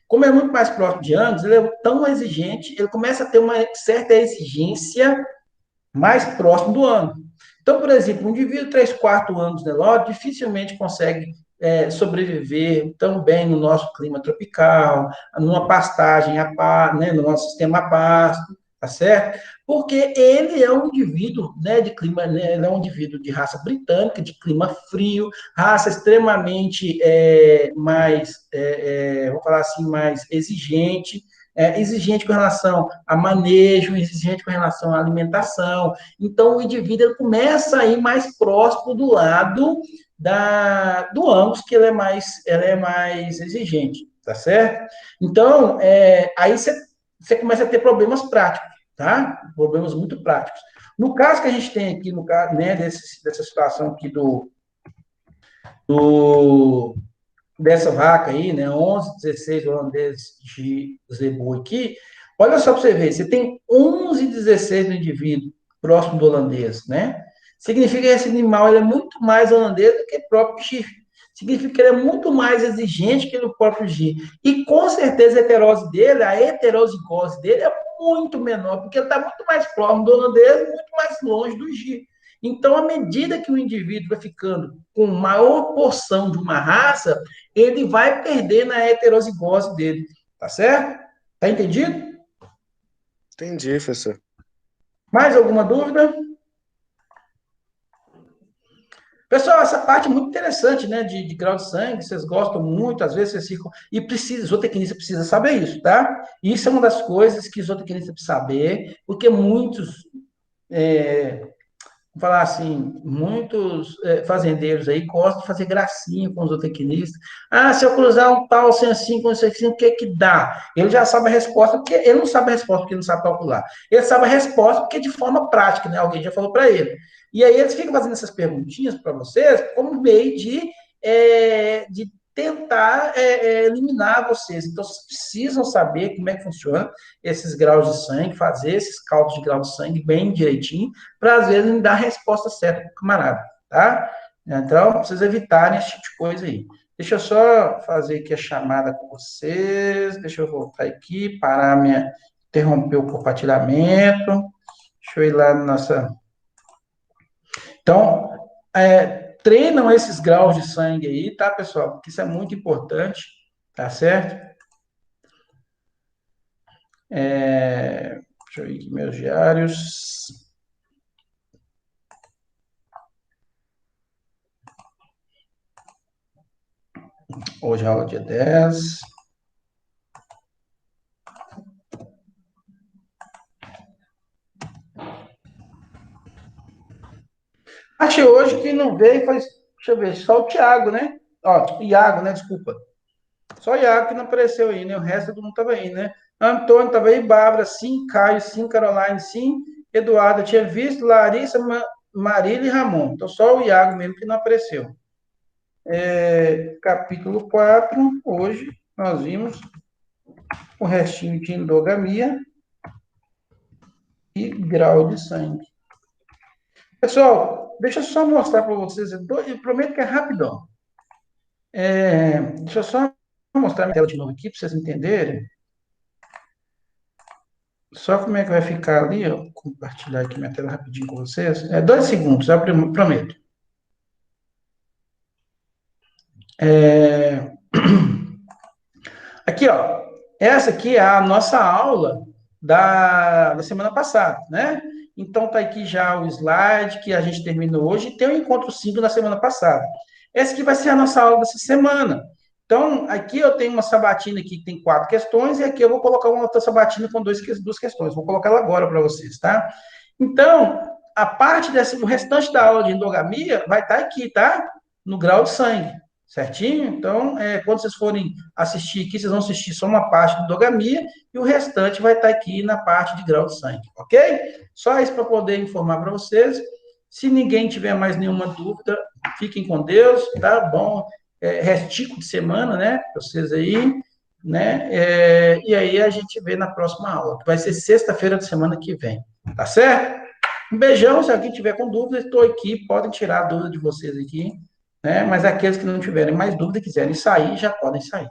Como é muito mais próximo de anos, ele é tão exigente, ele começa a ter uma certa exigência mais próximo do ano. Então, por exemplo, um indivíduo 3/4 anos Nelore dificilmente consegue sobreviver tão bem no nosso clima tropical, numa pastagem, né, no nosso sistema a pasto, tá certo? Porque ele é um indivíduo, né, de clima, né, ele é um indivíduo de raça britânica, de clima frio, raça extremamente vou falar assim, mais exigente, exigente com relação a manejo, exigente com relação à alimentação. Então, o indivíduo ele começa a ir mais próximo do lado do Angus, que ela é mais exigente, tá certo? Então, aí você começa a ter problemas práticos, tá? Problemas muito práticos. No caso que a gente tem aqui, no caso, né, dessa situação aqui dessa vaca aí, né, 11,16 holandês de zebu aqui, olha só para você ver, você tem 11,16 no indivíduo próximo do holandês, né? Significa que esse animal ele é muito mais holandês do que o próprio G. Significa que ele é muito mais exigente que o próprio G. E com certeza a heterose dele, a heterozigose dele é muito menor, porque ele está muito mais próximo do holandês, muito mais longe do G. Então, à medida que o indivíduo vai ficando com maior porção de uma raça, ele vai perder na heterozigose dele. Tá certo? Tá entendido? Entendi, professor. Mais alguma dúvida? Pessoal, essa parte é muito interessante, né, de grau de sangue, vocês gostam muito, às vezes vocês ficam, e zootecnista precisa saber isso, tá? Isso é uma das coisas que zootecnista precisa saber, porque muitos, vou falar assim, muitos fazendeiros aí gostam de fazer gracinha com os zootecnistas. Ah, se eu cruzar um tal assim com isso assim, o que que dá? Ele já sabe a resposta, porque ele não sabe a resposta porque ele não sabe calcular. Ele sabe a resposta porque de forma prática, né? Alguém já falou para ele. E aí eles ficam fazendo essas perguntinhas para vocês como meio de tentar eliminar vocês. Então, vocês precisam saber como é que funciona esses graus de sangue, fazer esses cálculos de grau de sangue bem direitinho, para às vezes me dar a resposta certa para o camarada, tá? tá? Então, vocês evitarem esse tipo de coisa aí. Deixa eu só fazer aqui a chamada com vocês. Deixa eu voltar aqui, interromper o compartilhamento. Deixa eu ir lá na nossa... Então, treinam esses graus de sangue aí, tá, pessoal? Porque isso é muito importante, tá certo? Deixa eu ir aqui, meus diários. Hoje é aula dia 10. Achei hoje que não veio, deixa eu ver, só o Thiago, né? Ó, Iago, né? Desculpa. Só o Iago que não apareceu aí, né? O resto todo mundo estava aí, né? Antônio estava aí, Bárbara, sim, Caio, sim, Caroline, sim, Eduardo, eu tinha visto, Larissa, Marília e Ramon. Então, só o Iago mesmo que não apareceu. Capítulo 4, hoje nós vimos o restinho de endogamia e grau de sangue. Pessoal, deixa eu só mostrar para vocês, eu prometo que é rapidão. Deixa eu só mostrar minha tela de novo aqui para vocês entenderem. Só como é que vai ficar ali, eu compartilhar aqui minha tela rapidinho com vocês. 2 segundos, eu prometo. Aqui, ó. Essa aqui é a nossa aula da semana passada, né? Então, tá aqui já o slide que a gente terminou hoje e tem o encontro 5 da semana passada. Essa aqui vai ser a nossa aula dessa semana. Então, aqui eu tenho uma sabatina aqui que tem 4 questões e aqui eu vou colocar uma outra sabatina com 2 questões. Vou colocar ela agora para vocês, tá? Então, a parte o restante da aula de endogamia vai estar aqui, tá? No grau de sangue. Certinho? Então, quando vocês forem assistir aqui, vocês vão assistir só uma parte de endogamia e o restante vai estar aqui na parte de grau de sangue, ok? Só isso para poder informar para vocês. Se ninguém tiver mais nenhuma dúvida, fiquem com Deus, tá bom? Restico de semana, né? Para vocês aí, né? E aí a gente vê na próxima aula, que vai ser sexta-feira da semana que vem, tá certo? Um beijão, se alguém tiver com dúvida, estou aqui, podem tirar a dúvida de vocês aqui, né? Mas aqueles que não tiverem mais dúvida, quiserem sair, já podem sair.